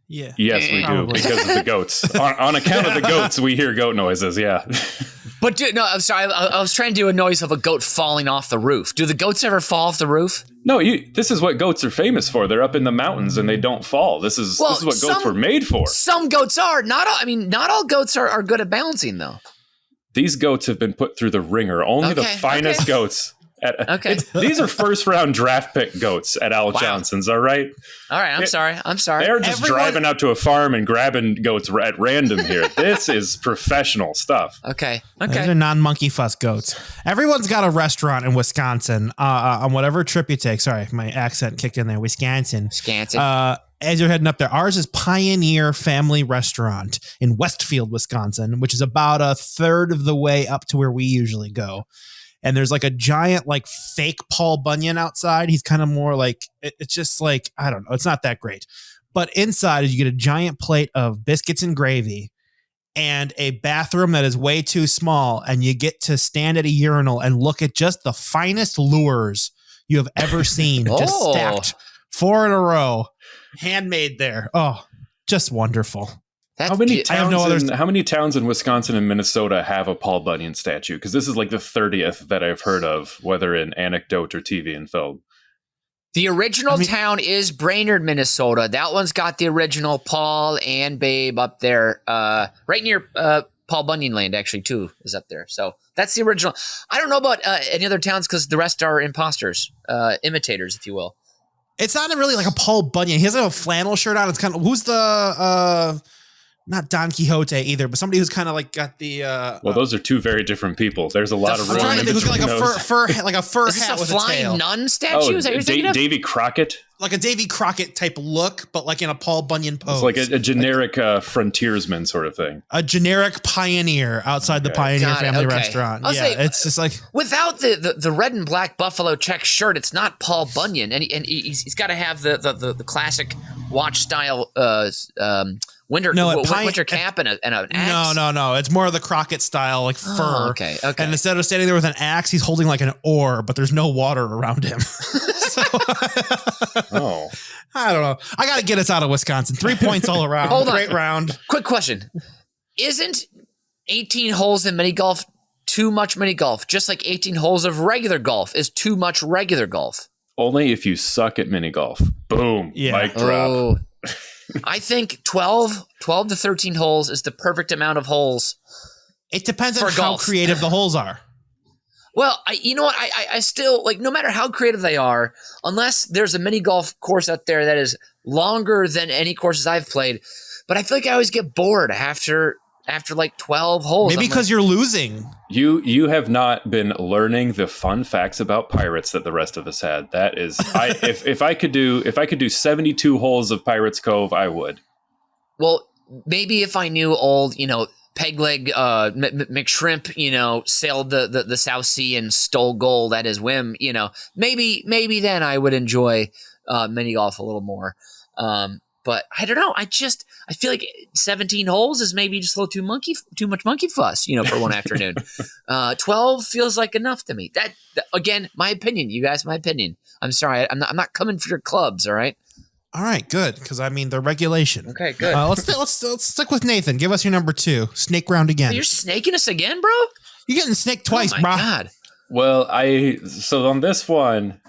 Yeah. Yes, we do, because of the goats. On account of the goats, we hear goat noises, yeah. But I'm sorry. I was trying to do a noise of a goat falling off the roof. Do the goats ever fall off the roof? No, this is what goats are famous for. They're up in the mountains and they don't fall. This is what goats were made for. Some goats are. Not all goats are good at balancing, though. These goats have been put through the ringer. Only the finest goats. These are first-round draft pick goats at Al Johnson's, all right? All right, I'm sorry. They're just driving out to a farm and grabbing goats at random here. This is professional stuff. Okay. These are non-monkey fuss goats. Everyone's got a restaurant in Wisconsin on whatever trip you take. Sorry, my accent kicked in there. Wisconsin. As you're heading up there, ours is Pioneer Family Restaurant in Westfield, Wisconsin, which is about a third of the way up to where we usually go. And there's like a giant, like fake Paul Bunyan outside. He's kind of more like, it's just like, I don't know. It's not that great. But inside, you get a giant plate of biscuits and gravy and a bathroom that is way too small. And you get to stand at a urinal and look at just the finest lures you have ever seen. Just stacked 4 in a row. Handmade there. Oh, just wonderful. How many towns in Wisconsin and Minnesota have a Paul Bunyan statue? Because this is like the 30th that I've heard of, whether in anecdote or TV and film. The original town is Brainerd, Minnesota. That one's got the original Paul and Babe up there, right near Paul Bunyan Land, actually, too, is up there. So that's the original. I don't know about any other towns because the rest are imposters, imitators, if you will. It's not really like a Paul Bunyan. He has a flannel shirt on. It's kind of, who's the... not Don Quixote either, but somebody who's kind of like got the. Well, those are two very different people. There's a lot of. I'm trying to think who's got like a fur hat with a tail. Flying Nun statue? Is that what you're thinking of? Davy Crockett. Like a Davy Crockett type look, but like in a Paul Bunyan pose. It's like a generic frontiersman sort of thing. A generic pioneer outside the Pioneer Family Restaurant. It's just like without the red and black buffalo check shirt, it's not Paul Bunyan, and he's got to have the classic watch style. Winter cap and an axe? No. It's more of the Crockett style, like fur. Oh, okay. And instead of standing there with an axe, he's holding like an oar, but there's no water around him. I don't know. I got to get us out of Wisconsin. 3 points all around. Hold on. Great round. Quick question. Isn't 18 holes in mini golf too much mini golf? Just like 18 holes of regular golf is too much regular golf. Only if you suck at mini golf. Boom. Yeah. Mic drop. Oh. I think 12 to 13 holes is the perfect amount of holes. It depends on how creative the holes are. Well, you know what? I still, like, no matter how creative they are, unless there's a mini golf course out there that is longer than any courses I've played, but I feel like I always get bored after like 12 holes. Maybe because you're losing. You have not been learning the fun facts about pirates that the rest of us had. That is, if I could do 72 holes of Pirates Cove, I would. Well, maybe if I knew old, Pegleg McShrimp, sailed the South Sea and stole gold at his whim, maybe then I would enjoy mini golf a little more. But I don't know. I feel like 17 holes is maybe just a little too much monkey fuss, for one afternoon. 12 feels like enough to me. That again, my opinion. You guys, my opinion. I'm sorry. I'm not coming for your clubs. All right. All right. Good. Because the regulation. Okay. Good. Let's stick with Nathan. Give us your number 2. Snake round again. You're snaking us again, bro. You're getting snaked twice, bro. Oh my God. Well, so on this one,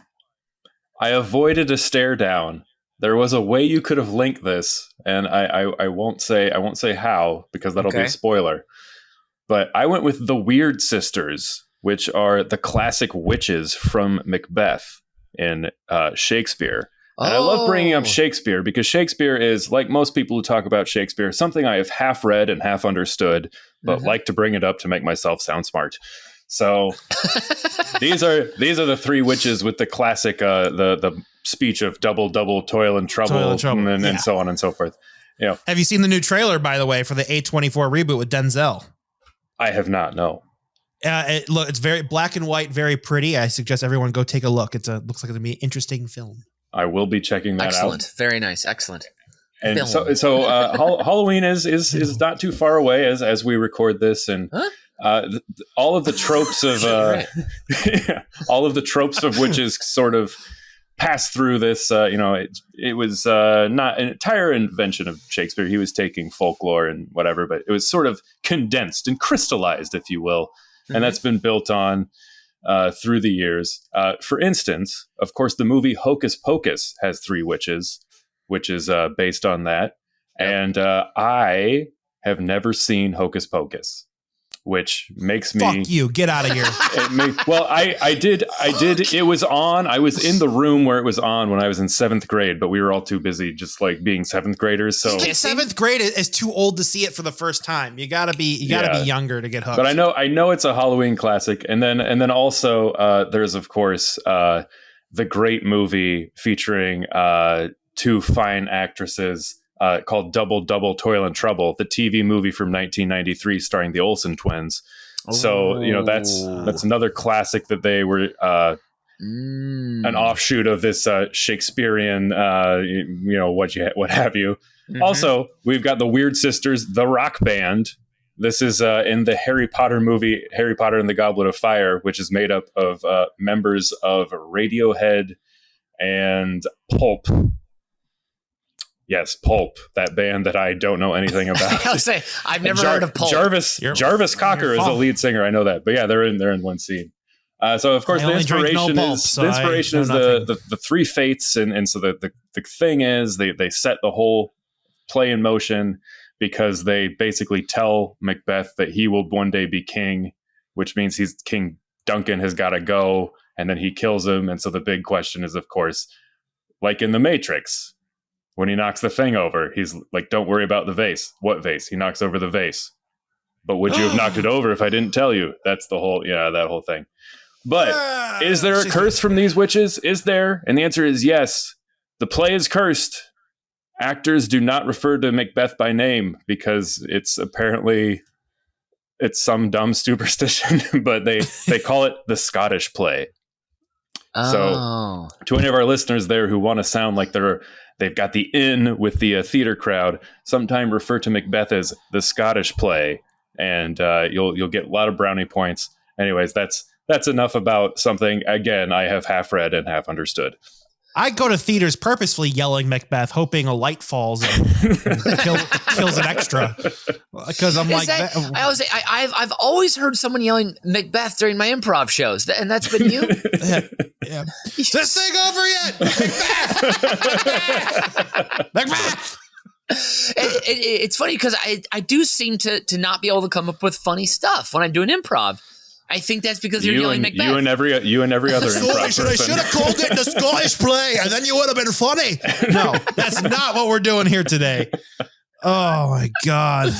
I avoided a stare down. There was a way you could have linked this, and I won't say how, because that'll be a spoiler. But I went with the Weird Sisters, which are the classic witches from Macbeth in Shakespeare. And I love bringing up Shakespeare because Shakespeare is, like most people who talk about Shakespeare, something I have half read and half understood, but like to bring it up to make myself sound smart. So these are the 3 witches with the classic the speech of double toil and trouble, and so on and so forth. Have you seen the new trailer, by the way, for the A24 reboot with Denzel? I have not. No. It's very black and white, very pretty. I suggest everyone go take a look. Looks like it's gonna be an interesting film. I will be checking that out. Excellent. Very nice. Excellent. And so Halloween is not too far away as we record this, and all of the tropes of all of the tropes of witches sort of pass through this. It was not an entire invention of Shakespeare. He was taking folklore and whatever, but it was sort of condensed and crystallized, if you will. And that's been built on through the years. For instance, of course, the movie Hocus Pocus has 3 witches, which is based on that. Yep. And I have never seen Hocus Pocus, which makes me... Fuck you. Get out of here. I did. It was on. I was in the room where it was on when I was in 7th grade, but we were all too busy just like being 7th graders. So 7th grade is too old to see it for the first time. You gotta be younger to get hooked. But I know it's a Halloween classic. And then also there's of course the great movie featuring 2 fine actresses called Double Double Toil and Trouble, the TV movie from 1993 starring the Olsen twins. So, that's another classic that they were an offshoot of this Shakespearean, what have you. Mm-hmm. Also, we've got the Weird Sisters, the rock band. This is in the Harry Potter movie, Harry Potter and the Goblet of Fire, which is made up of members of Radiohead and Pulp. Yes, Pulp, that band that I don't know anything about. I'll say I've never heard of Pulp. Jarvis Cocker is the lead singer. I know that, but yeah, they're in one scene. So of course the inspiration is the 3 fates, and so the thing is they set the whole play in motion because they basically tell Macbeth that he will one day be king, which means King Duncan has got to go, and then he kills him. And so the big question is, of course, like in The Matrix. When he knocks the thing over, he's like, don't worry about the vase. What vase? He knocks over the vase. But would you have knocked it over if I didn't tell you? That's the whole, that whole thing. But is there a curse from these witches? Is there? And the answer is yes. The play is cursed. Actors do not refer to Macbeth by name because it's some dumb superstition, but they call it the Scottish play. Oh. So to any of our listeners there who want to sound like they've got the in with the theater crowd, sometime refer to Macbeth as the Scottish play, and you'll get a lot of brownie points. Anyways, that's enough about something, again, I have half read and half understood. I go to theaters purposefully yelling Macbeth, hoping a light falls and kills an extra. Because I'm I've always heard someone yelling Macbeth during my improv shows, and that's been you. Yeah. This thing over yet? Macbeth! Macbeth! It's funny because I do seem to not be able to come up with funny stuff when I'm doing improv. I think that's because you're yelling Macbeth. You and every other improv person. I should have called it the Scottish play, and then you would have been funny. No, that's not what we're doing here today. Oh my God.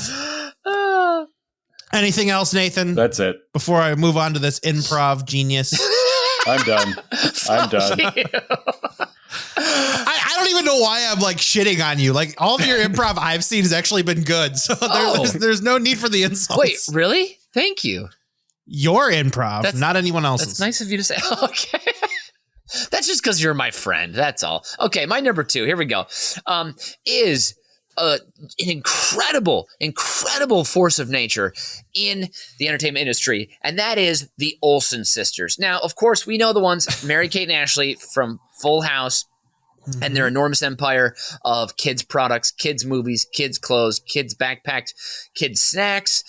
Anything else, Nathan? That's it. Before I move on to this improv genius. I'm done. I don't even know why I'm like shitting on you. Like all of your improv I've seen has actually been good. So there's no need for the insults. Wait, really? Thank you. Your improv, not anyone else's. That's nice of you to say. Okay. That's just because you're my friend. That's all. Okay, my number 2, here we go, is an incredible force of nature in the entertainment industry, and that is the Olsen sisters. Now, of course, we know the ones, Mary, Kate, and Ashley from Full House, and their enormous empire of kids products, kids movies, kids clothes, kids backpacks, kids snacks,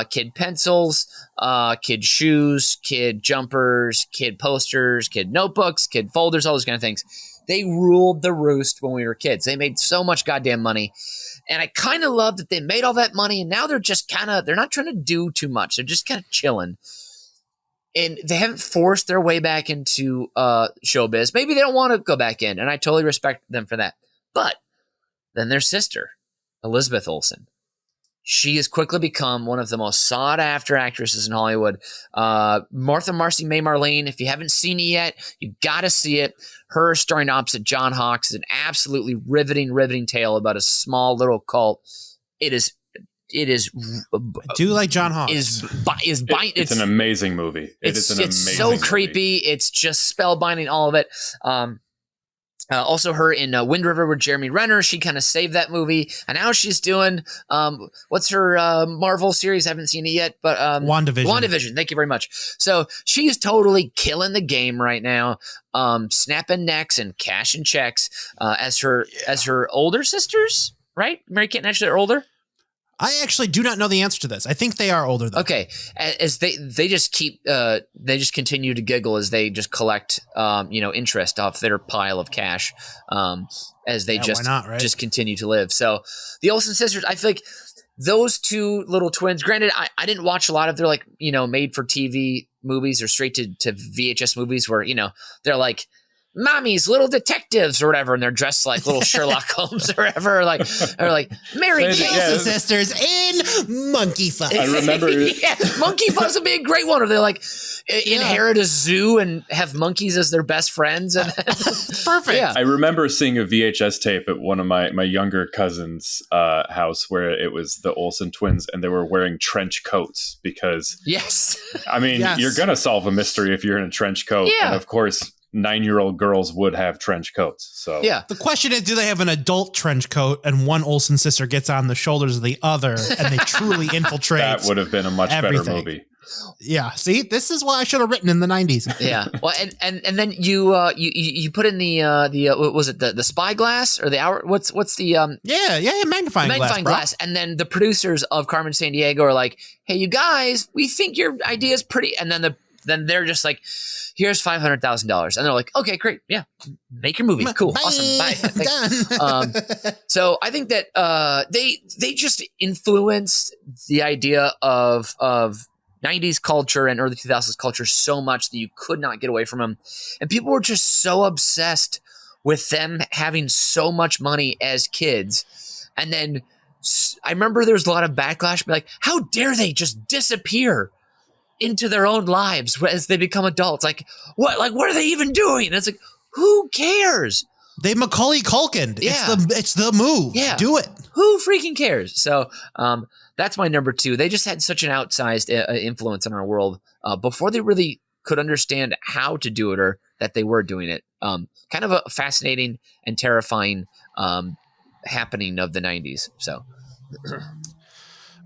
kid pencils, kid shoes, kid jumpers, kid posters, kid notebooks, kid folders, all those kind of things. They ruled the roost when we were kids. They made so much goddamn money. And I kind of love that they made all that money, and now they're just they're not trying to do too much. They're just kind of chilling. And they haven't forced their way back into showbiz. Maybe they don't want to go back in, and I totally respect them for that. But then their sister, Elizabeth Olsen, she has quickly become one of the most sought-after actresses in Hollywood. Martha Marcy May Marlene, if you haven't seen it yet, you got to see it. Her starring opposite John Hawkes is an absolutely riveting tale about a small little cult. It is it is. I do like John Hawkes. It's an amazing movie. It's so creepy. It's just spellbinding, all of it. Also her in Wind River with Jeremy Renner. She kind of saved that movie. And now she's doing, what's her Marvel series? I haven't seen it yet, but WandaVision. WandaVision. Thank you very much. So she's totally killing the game right now, snapping necks and cashing checks as her older sisters, right? Mary Kate and Ashley are older. I actually do not know the answer to this. I think they are older though. Okay, as they just keep they just continue to giggle as they just collect interest off their pile of cash as they just continue to live. So the Olsen sisters, I feel like those two little twins. Granted, I didn't watch a lot of their made for TV movies or straight to VHS movies where they're like Mommy's Little Detectives or whatever, and they're dressed like little Sherlock Holmes or whatever, or like Mary Olsen Sisters in Monkey Fuss. I remember Monkey Fuss would be a great one, or they inherit a zoo and have monkeys as their best friends. And perfect. Yeah. I remember seeing a VHS tape at one of my younger cousins' house where it was the Olsen twins, and they were wearing trench coats because you're gonna solve a mystery if you're in a trench coat, and of course 9-year-old girls would have trench coats. So the question is, do they have an adult trench coat and one Olsen sister gets on the shoulders of the other and they truly infiltrate? That would have been a much better movie. Yeah. See, this is what I should have written in the 90s. Yeah. Well, and then you put in the what was it, the spyglass or the hour? What's the magnifying glass. And then the producers of Carmen Sandiego are like, hey, you guys, we think your idea is pretty. And then they're just like, here's $500,000. And they're like, okay, great. Yeah. Make your movie. Cool. Bye. Awesome. Bye. Done. So I think that they just influenced the idea of 90s culture and early 2000s culture so much that you could not get away from them. And people were just so obsessed with them having so much money as kids. And then I remember there was a lot of backlash, like, how dare they just disappear into their own lives as they become adults? Like, what are they even doing? And it's like, who cares? They Macaulay Culkin. Yeah. It's the move. Yeah. Do it. Who freaking cares? So that's my number 2. They just had such an outsized influence in our world before they really could understand how to do it or that they were doing it. Kind of a fascinating and terrifying happening of the 90s. So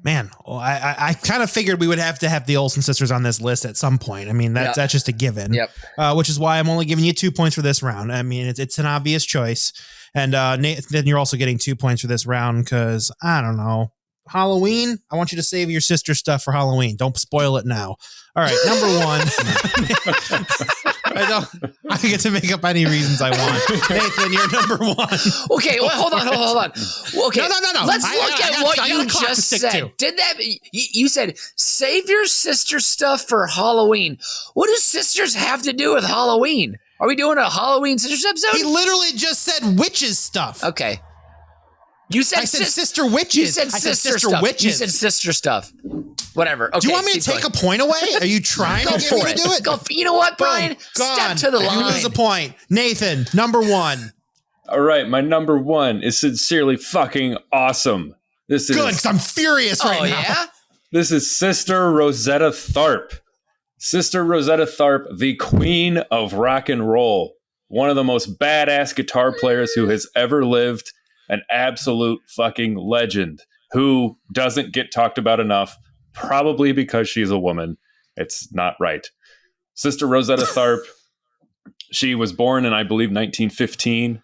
man, well, I kind of figured we would have to have the Olsen sisters on this list at some point. I mean, that's just a given. Yep. Which is why I'm only giving you 2 points for this round. I mean, it's an obvious choice. And Nathan, you're also getting 2 points for this round because, I don't know, Halloween. I want you to save your sister stuff for Halloween. Don't spoil it now. All right, number 1. I get to make up any reasons I want. Nathan, you're number 1. Okay, well, hold on. Okay, no. Let's look at what you just said. Did that? You said save your sister stuff for Halloween. What do sisters have to do with Halloween? Are we doing a Halloween sisters episode? He literally just said witches stuff. Okay. I said sister witches. You said sister stuff. Witches. You said sister stuff. Whatever. Okay, do you want me to take a point away? Are you trying to get me to do it? Go. You know what, Brian? Step to the line. You lose a point. Nathan, number 1. All right, my number 1 is sincerely fucking awesome. This is good, because I'm furious right now. Yeah? This is Sister Rosetta Tharp. Sister Rosetta Tharp, the queen of rock and roll. One of the most badass guitar players who has ever lived. An absolute fucking legend who doesn't get talked about enough, probably because she's a woman. It's not right. Sister Rosetta Tharp, she was born in, I believe, 1915,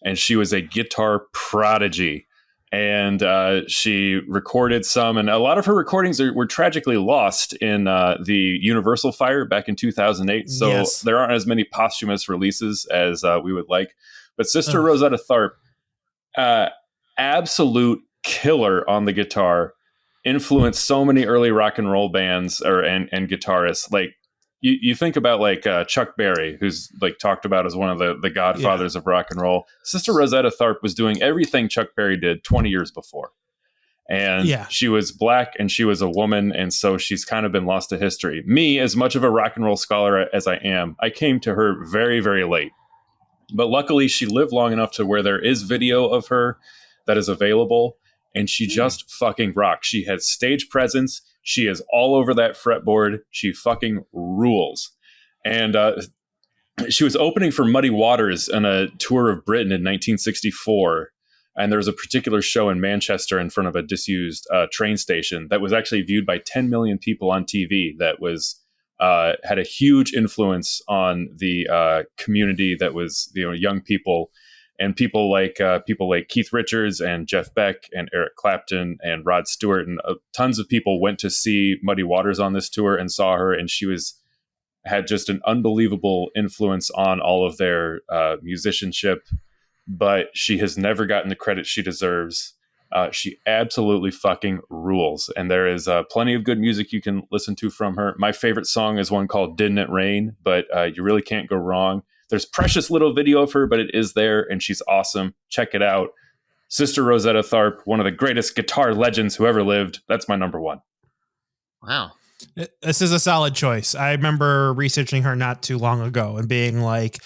and she was a guitar prodigy. And she recorded some, and a lot of her recordings were tragically lost in the Universal fire back in 2008. So there aren't as many posthumous releases as we would like. But Sister Rosetta Tharp, absolute killer on the guitar, influenced so many early rock and roll bands and guitarists. Like you think about like Chuck Berry, who's like talked about as one of the godfathers of rock and roll. Sister Rosetta Tharp was doing everything Chuck Berry did 20 years before. And she was black and she was a woman. And so she's kind of been lost to history. Me, as much of a rock and roll scholar as I am, I came to her very, very late. But luckily, she lived long enough to where there is video of her that is available. and she just fucking rocks. She has stage presence. She is all over that fretboard. She fucking rules. And she was opening for Muddy Waters on a tour of Britain in 1964. And there was a particular show in Manchester in front of a disused train station that was actually viewed by 10 million people on TV. That was had a huge influence on the community that was, young people, and people like Keith Richards and Jeff Beck and Eric Clapton and Rod Stewart, and tons of people went to see Muddy Waters on this tour and saw her, and she had just an unbelievable influence on all of their musicianship. But she has never gotten the credit she deserves. She absolutely fucking rules. And there is plenty of good music you can listen to from her. My favorite song is one called Didn't It Rain, but you really can't go wrong. There's precious little video of her, but it is there, and she's awesome. Check it out. Sister Rosetta Tharp, one of the greatest guitar legends who ever lived. That's my number one. Wow. This is a solid choice. I remember researching her not too long ago and being like,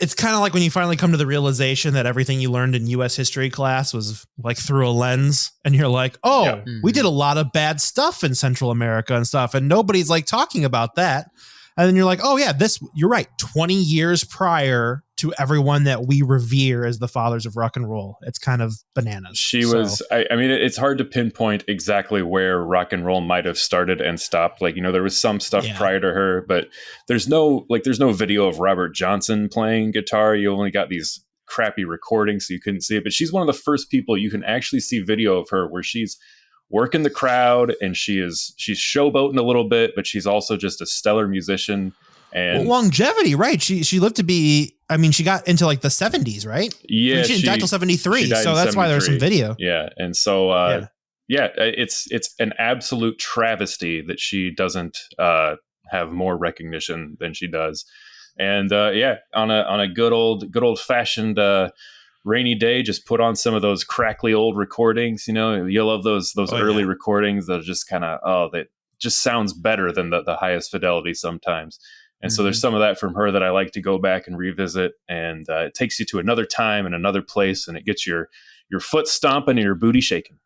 it's kind of like when you finally come to the realization that everything you learned in U.S. history class was like through a lens, and you're like, oh, we did a lot of bad stuff in Central America and stuff, and nobody's like talking about that. And then you're like, oh yeah, you're right. 20 years prior to everyone that we revere as the fathers of rock and roll. It's kind of bananas. She was, I mean, it's hard to pinpoint exactly where rock and roll might have started and stopped. Like, there was some stuff prior to her, but there's no video of Robert Johnson playing guitar. You only got these crappy recordings, so you couldn't see it. But she's one of the first people you can actually see video of her where she's working the crowd, and she's showboating a little bit, but she's also just a stellar musician. And longevity, right? She lived to be, I mean, she got into like the 70s, right? Yeah. She didn't die till 73. So that's why there's some video. Yeah. And so, it's an absolute travesty that she doesn't have more recognition than she does. And on a good old fashioned rainy day, just put on some of those crackly old recordings. You'll love those early recordings that are just kind of, that just sounds better than the highest fidelity sometimes. And so there's some of that from her that I like to go back and revisit, and it takes you to another time and another place, and it gets your foot stomping and your booty shaking.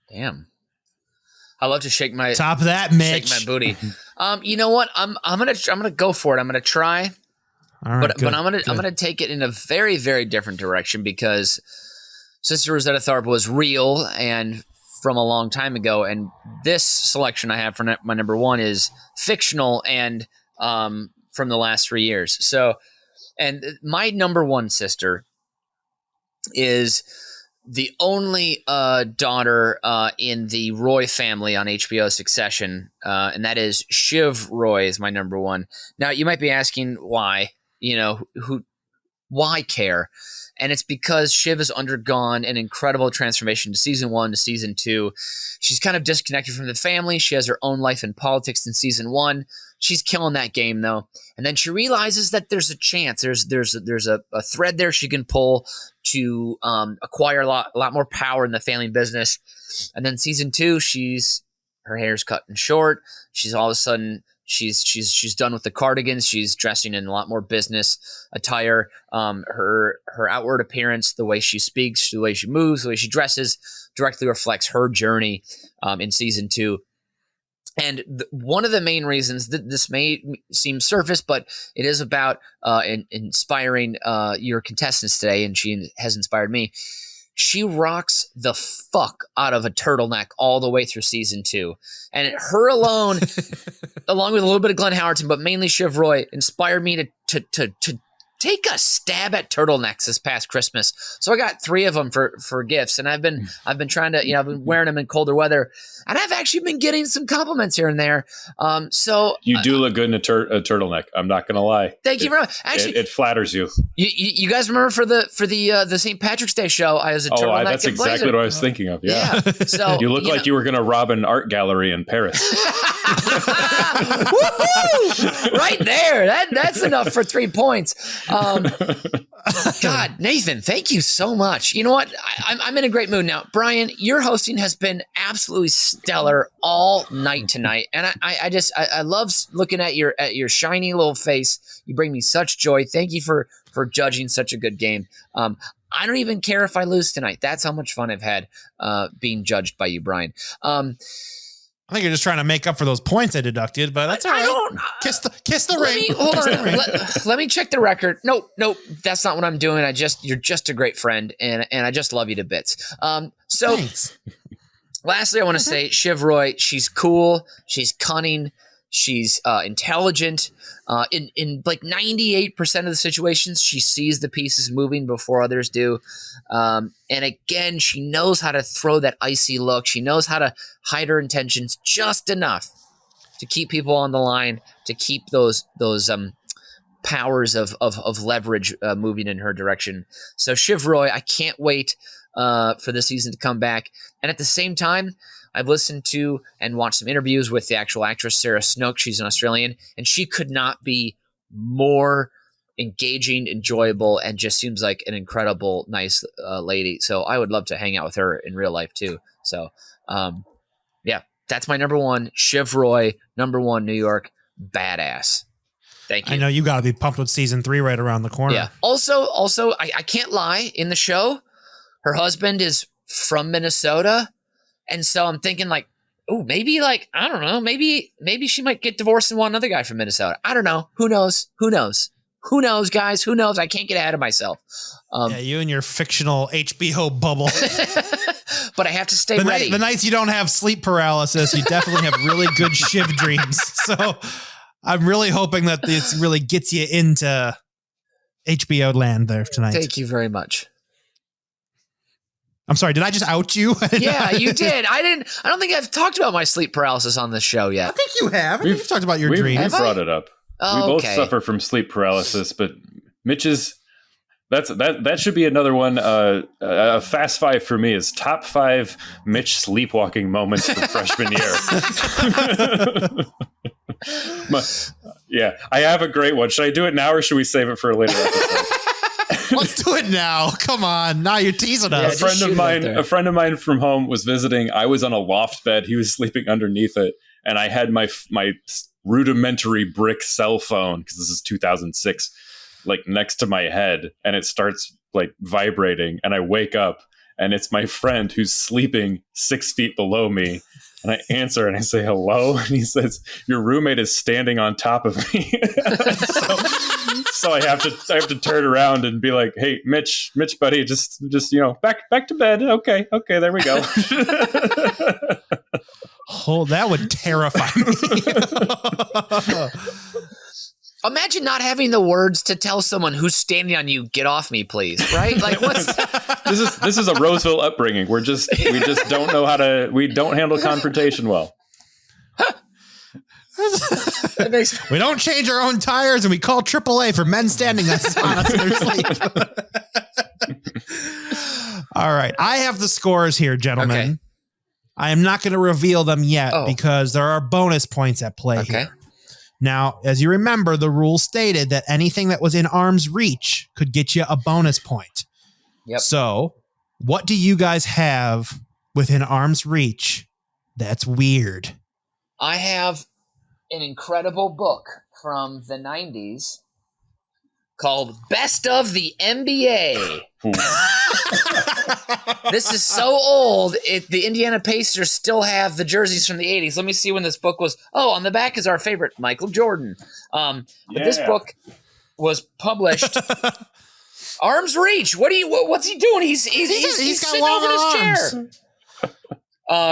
Damn. I love to shake my top of that, Mitch. Shake my booty. You know what? I'm gonna go for it. I'm gonna try. All right, but I'm gonna take it in a very, very different direction, because Sister Rosetta Tharp was real and from a long time ago, and this selection I have for my number one is fictional and from the last 3 years. So, and my number one sister is the only daughter in the Roy family on HBO Succession, and that is Shiv Roy is my number one. Now, you might be asking why, why care? And it's because Shiv has undergone an incredible transformation to season 1 to season 2. She's kind of disconnected from the family. She has her own life in politics in season 1. She's killing that game, though. And then she realizes that there's a chance. There's a thread there she can pull to acquire a lot more power in the family business. And then season 2, her hair's cut and short. She's all of a sudden she's done with the cardigans. She's dressing in a lot more business attire. Her outward appearance, the way she speaks, the way she moves, the way she dresses, directly reflects her journey in season 2. And one of the main reasons that this may seem surface, but it is about inspiring your contestants today, and she has inspired me. She rocks the fuck out of a turtleneck all the way through season 2. And her alone, along with a little bit of Glenn Howerton, but mainly Shiv Roy, inspired me to take a stab at turtlenecks this past Christmas. So I got 3 of them for gifts, and I've been trying to, I've been wearing them in colder weather, and I've actually been getting some compliments here and there. So you do look good in a turtleneck. I'm not going to lie. Thank you very much. Actually, it flatters you. You guys remember for the St. Patrick's Day show, I was a turtleneck. That's exactly what I was thinking of. Yeah. So you look like you were going to rob an art gallery in Paris. Right there. That's enough for 3 points. God, Nathan, thank you so much. You know what? I'm in a great mood now. Brian, your hosting has been absolutely stellar all night tonight, and I love looking at your shiny little face. You bring me such joy. Thank you for for judging such a good game. I don't even care if I lose tonight. That's how much fun I've had being judged by you, Brian. I think you're just trying to make up for those points I deducted, but that's all right. Kiss the ring. Hold on. Let me check the record. Nope. That's not what I'm doing. You're just a great friend, and I just love you to bits. So Thanks. Lastly, I want to say Shiv Roy. She's cool. She's cunning. She's intelligent. In like 98% of the situations, she sees the pieces moving before others do. And again, she knows how to throw that icy look. She knows how to hide her intentions just enough to keep people on the line, to keep those powers of leverage moving in her direction. So Shiv Roy, I can't wait for the season to come back. And at the same time, I've listened to and watched some interviews with the actual actress, Sarah Snook. She's an Australian, and she could not be more engaging, enjoyable, and just seems like an incredible, nice lady. So I would love to hang out with her in real life too. So, yeah, that's my number one. Shiv Roy, number one, New York, badass. Thank you. I know you got to be pumped with season 3 right around the corner. Yeah. Also, I can't lie. In the show, her husband is from Minnesota. And so I'm thinking like, oh, maybe like, I don't know, maybe she might get divorced and want another guy from Minnesota. I don't know. Who knows, guys? Who knows? I can't get ahead of myself. Yeah, you and your fictional HBO bubble. But I have to stay ready. The nights you don't have sleep paralysis, you definitely have really good Shiv dreams. So I'm really hoping that this really gets you into HBO land there tonight. Thank you very much. I'm sorry, did I just out you? Yeah, you did. I don't think I've talked about my sleep paralysis on this show yet. I think you have. I think you've talked about your dreams. We've brought it up. Oh, we both okay. suffer from sleep paralysis, but Mitch's that should be another one. A fast 5 for me is top 5 Mitch sleepwalking moments from freshman year. Yeah, I have a great one. Should I do it now or should we save it for a later episode? Let's do it now. Come on. Now you're teasing us. A friend of mine from home was visiting. I was on a loft bed. He was sleeping underneath it. And I had my rudimentary brick cell phone, because this is 2006, like next to my head. And it starts like vibrating. And I wake up and it's my friend who's sleeping 6 feet below me. And I answer and I say, hello. And he says, your roommate is standing on top of me. So I have to turn around and be like, hey, Mitch, buddy, just back to bed. Okay, there we go. Oh, that would terrify me. Imagine not having the words to tell someone who's standing on you, get off me, please. Right? Like, what's this is a Roseville upbringing. We just don't know we don't handle confrontation well. We don't change our own tires, and we call AAA for men standing on us in their sleep. All right. I have the scores here, gentlemen. Okay. I am not going to reveal them yet because there are bonus points at play here. Now, as you remember, the rule stated that anything that was in arm's reach could get you a bonus point. Yep. So, what do you guys have within arm's reach that's weird? I have an incredible book from the 90s called Best of the NBA. This is so old. The Indiana Pacers still have the jerseys from the 80s. Let me see when this book was. Oh, on the back is our favorite, Michael Jordan. But this book was published. Arm's reach. What's he doing? He's sitting over his chair.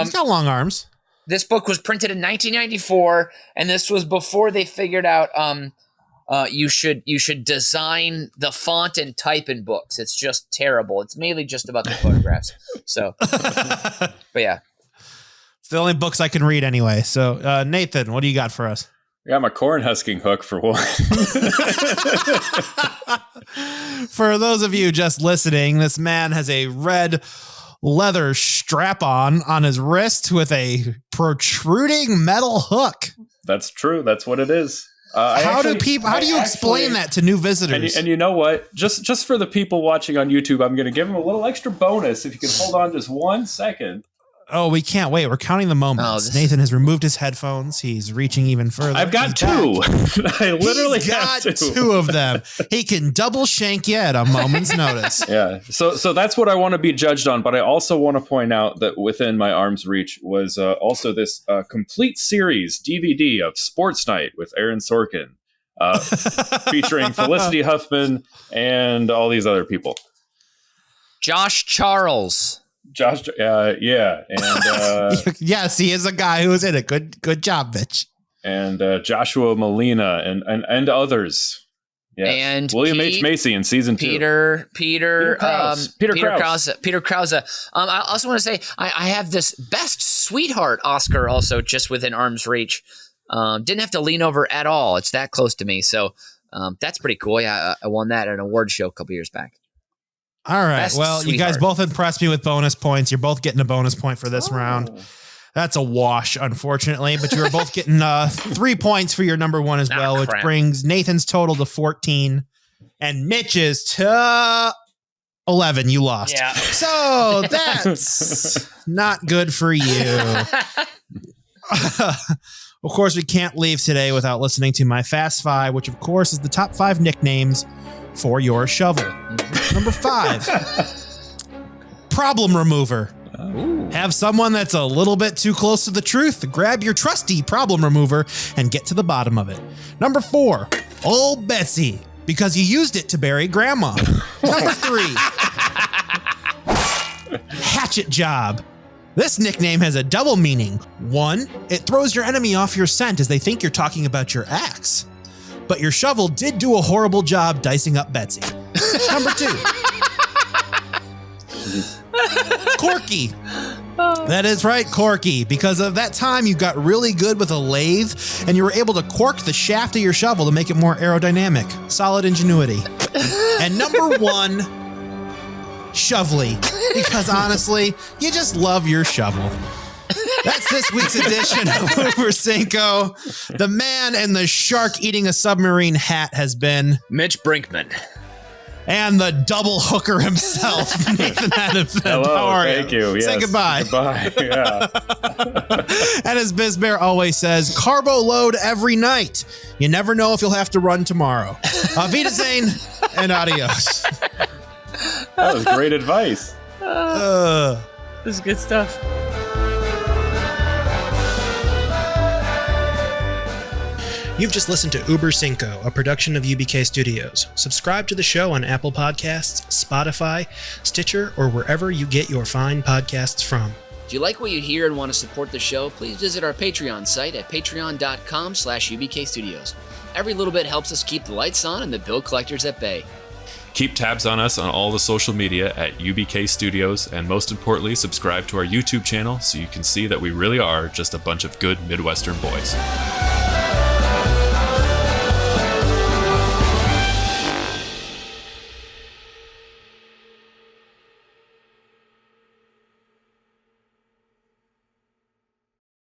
He's got long arms. This book was printed in 1994, and this was before they figured out you should design the font and type in books. It's just terrible. It's mainly just about the photographs. So, but yeah. It's the only books I can read anyway. So, Nathan, what do you got for us? I got my corn husking hook for one. For those of you just listening, this man has a red leather strap on his wrist with a protruding metal hook. That's true. That's what it is. How do you explain that to new visitors? And you know what? Just for the people watching on YouTube, I'm going to give them a little extra bonus if you can hold on just 1 second. Oh, we can't wait. We're counting the moments. Nathan has removed his headphones. He's reaching even further. I've got two. I literally have two of them. He can double shank you at a moment's notice. Yeah. So that's what I want to be judged on. But I also want to point out that within my arm's reach was also this complete series DVD of Sports Night with Aaron Sorkin, featuring Felicity Huffman and all these other people. Josh Charles. Yeah, and yes, he is a guy who was in it. Good job, Mitch. And Joshua Molina and others. Yes. And William H. Macy in season 2. Peter Krause. I also want to say I have this Best Sweetheart Oscar also just within arm's reach. Didn't have to lean over at all. It's that close to me, so that's pretty cool. Yeah, I won that at an award show a couple years back. All right. Best well, sweetheart. You guys both impressed me with bonus points. You're both getting a bonus point for this round. That's a wash, unfortunately, but you were both getting 3 points for your number one as well, which brings Nathan's total to 14 and Mitch's to 11. You lost. Yeah. So that's not good for you. Of course, we can't leave today without listening to my Fast Five, which of course is the top 5 nicknames for your shovel. Number 5, problem remover. Ooh. Have someone that's a little bit too close to the truth. Grab your trusty problem remover and get to the bottom of it. Number 4, old Betsy, because you used it to bury grandma. Number 3, hatchet job. This nickname has a double meaning. 1, it throws your enemy off your scent as they think you're talking about your axe. But your shovel did do a horrible job dicing up Betsy. Number 2, Corky. That is right, Corky. Because of that time, you got really good with a lathe, and you were able to cork the shaft of your shovel to make it more aerodynamic. Solid ingenuity. And number 1, Shovely. Because honestly, you just love your shovel. That's this week's edition of Über Cinco. The man in the shark eating a submarine hat has been Mitch Brinkman. And the double hooker himself, Nathan Nathan. Hello, How are thank you. Say Yes. goodbye. Goodbye. Yeah. And as Bizbear always says, carbo load every night. You never know if you'll have to run tomorrow. Auf Wiedersehen and adios. That was great advice. This is good stuff. You've just listened to Über Cinco, a production of UBK Studios. Subscribe to the show on Apple Podcasts, Spotify, Stitcher, or wherever you get your fine podcasts from. If you like what you hear and want to support the show, please visit our Patreon site at patreon.com/UBK Studios. Every little bit helps us keep the lights on and the bill collectors at bay. Keep tabs on us on all the social media at UBK Studios, and most importantly, subscribe to our YouTube channel so you can see that we really are just a bunch of good Midwestern boys.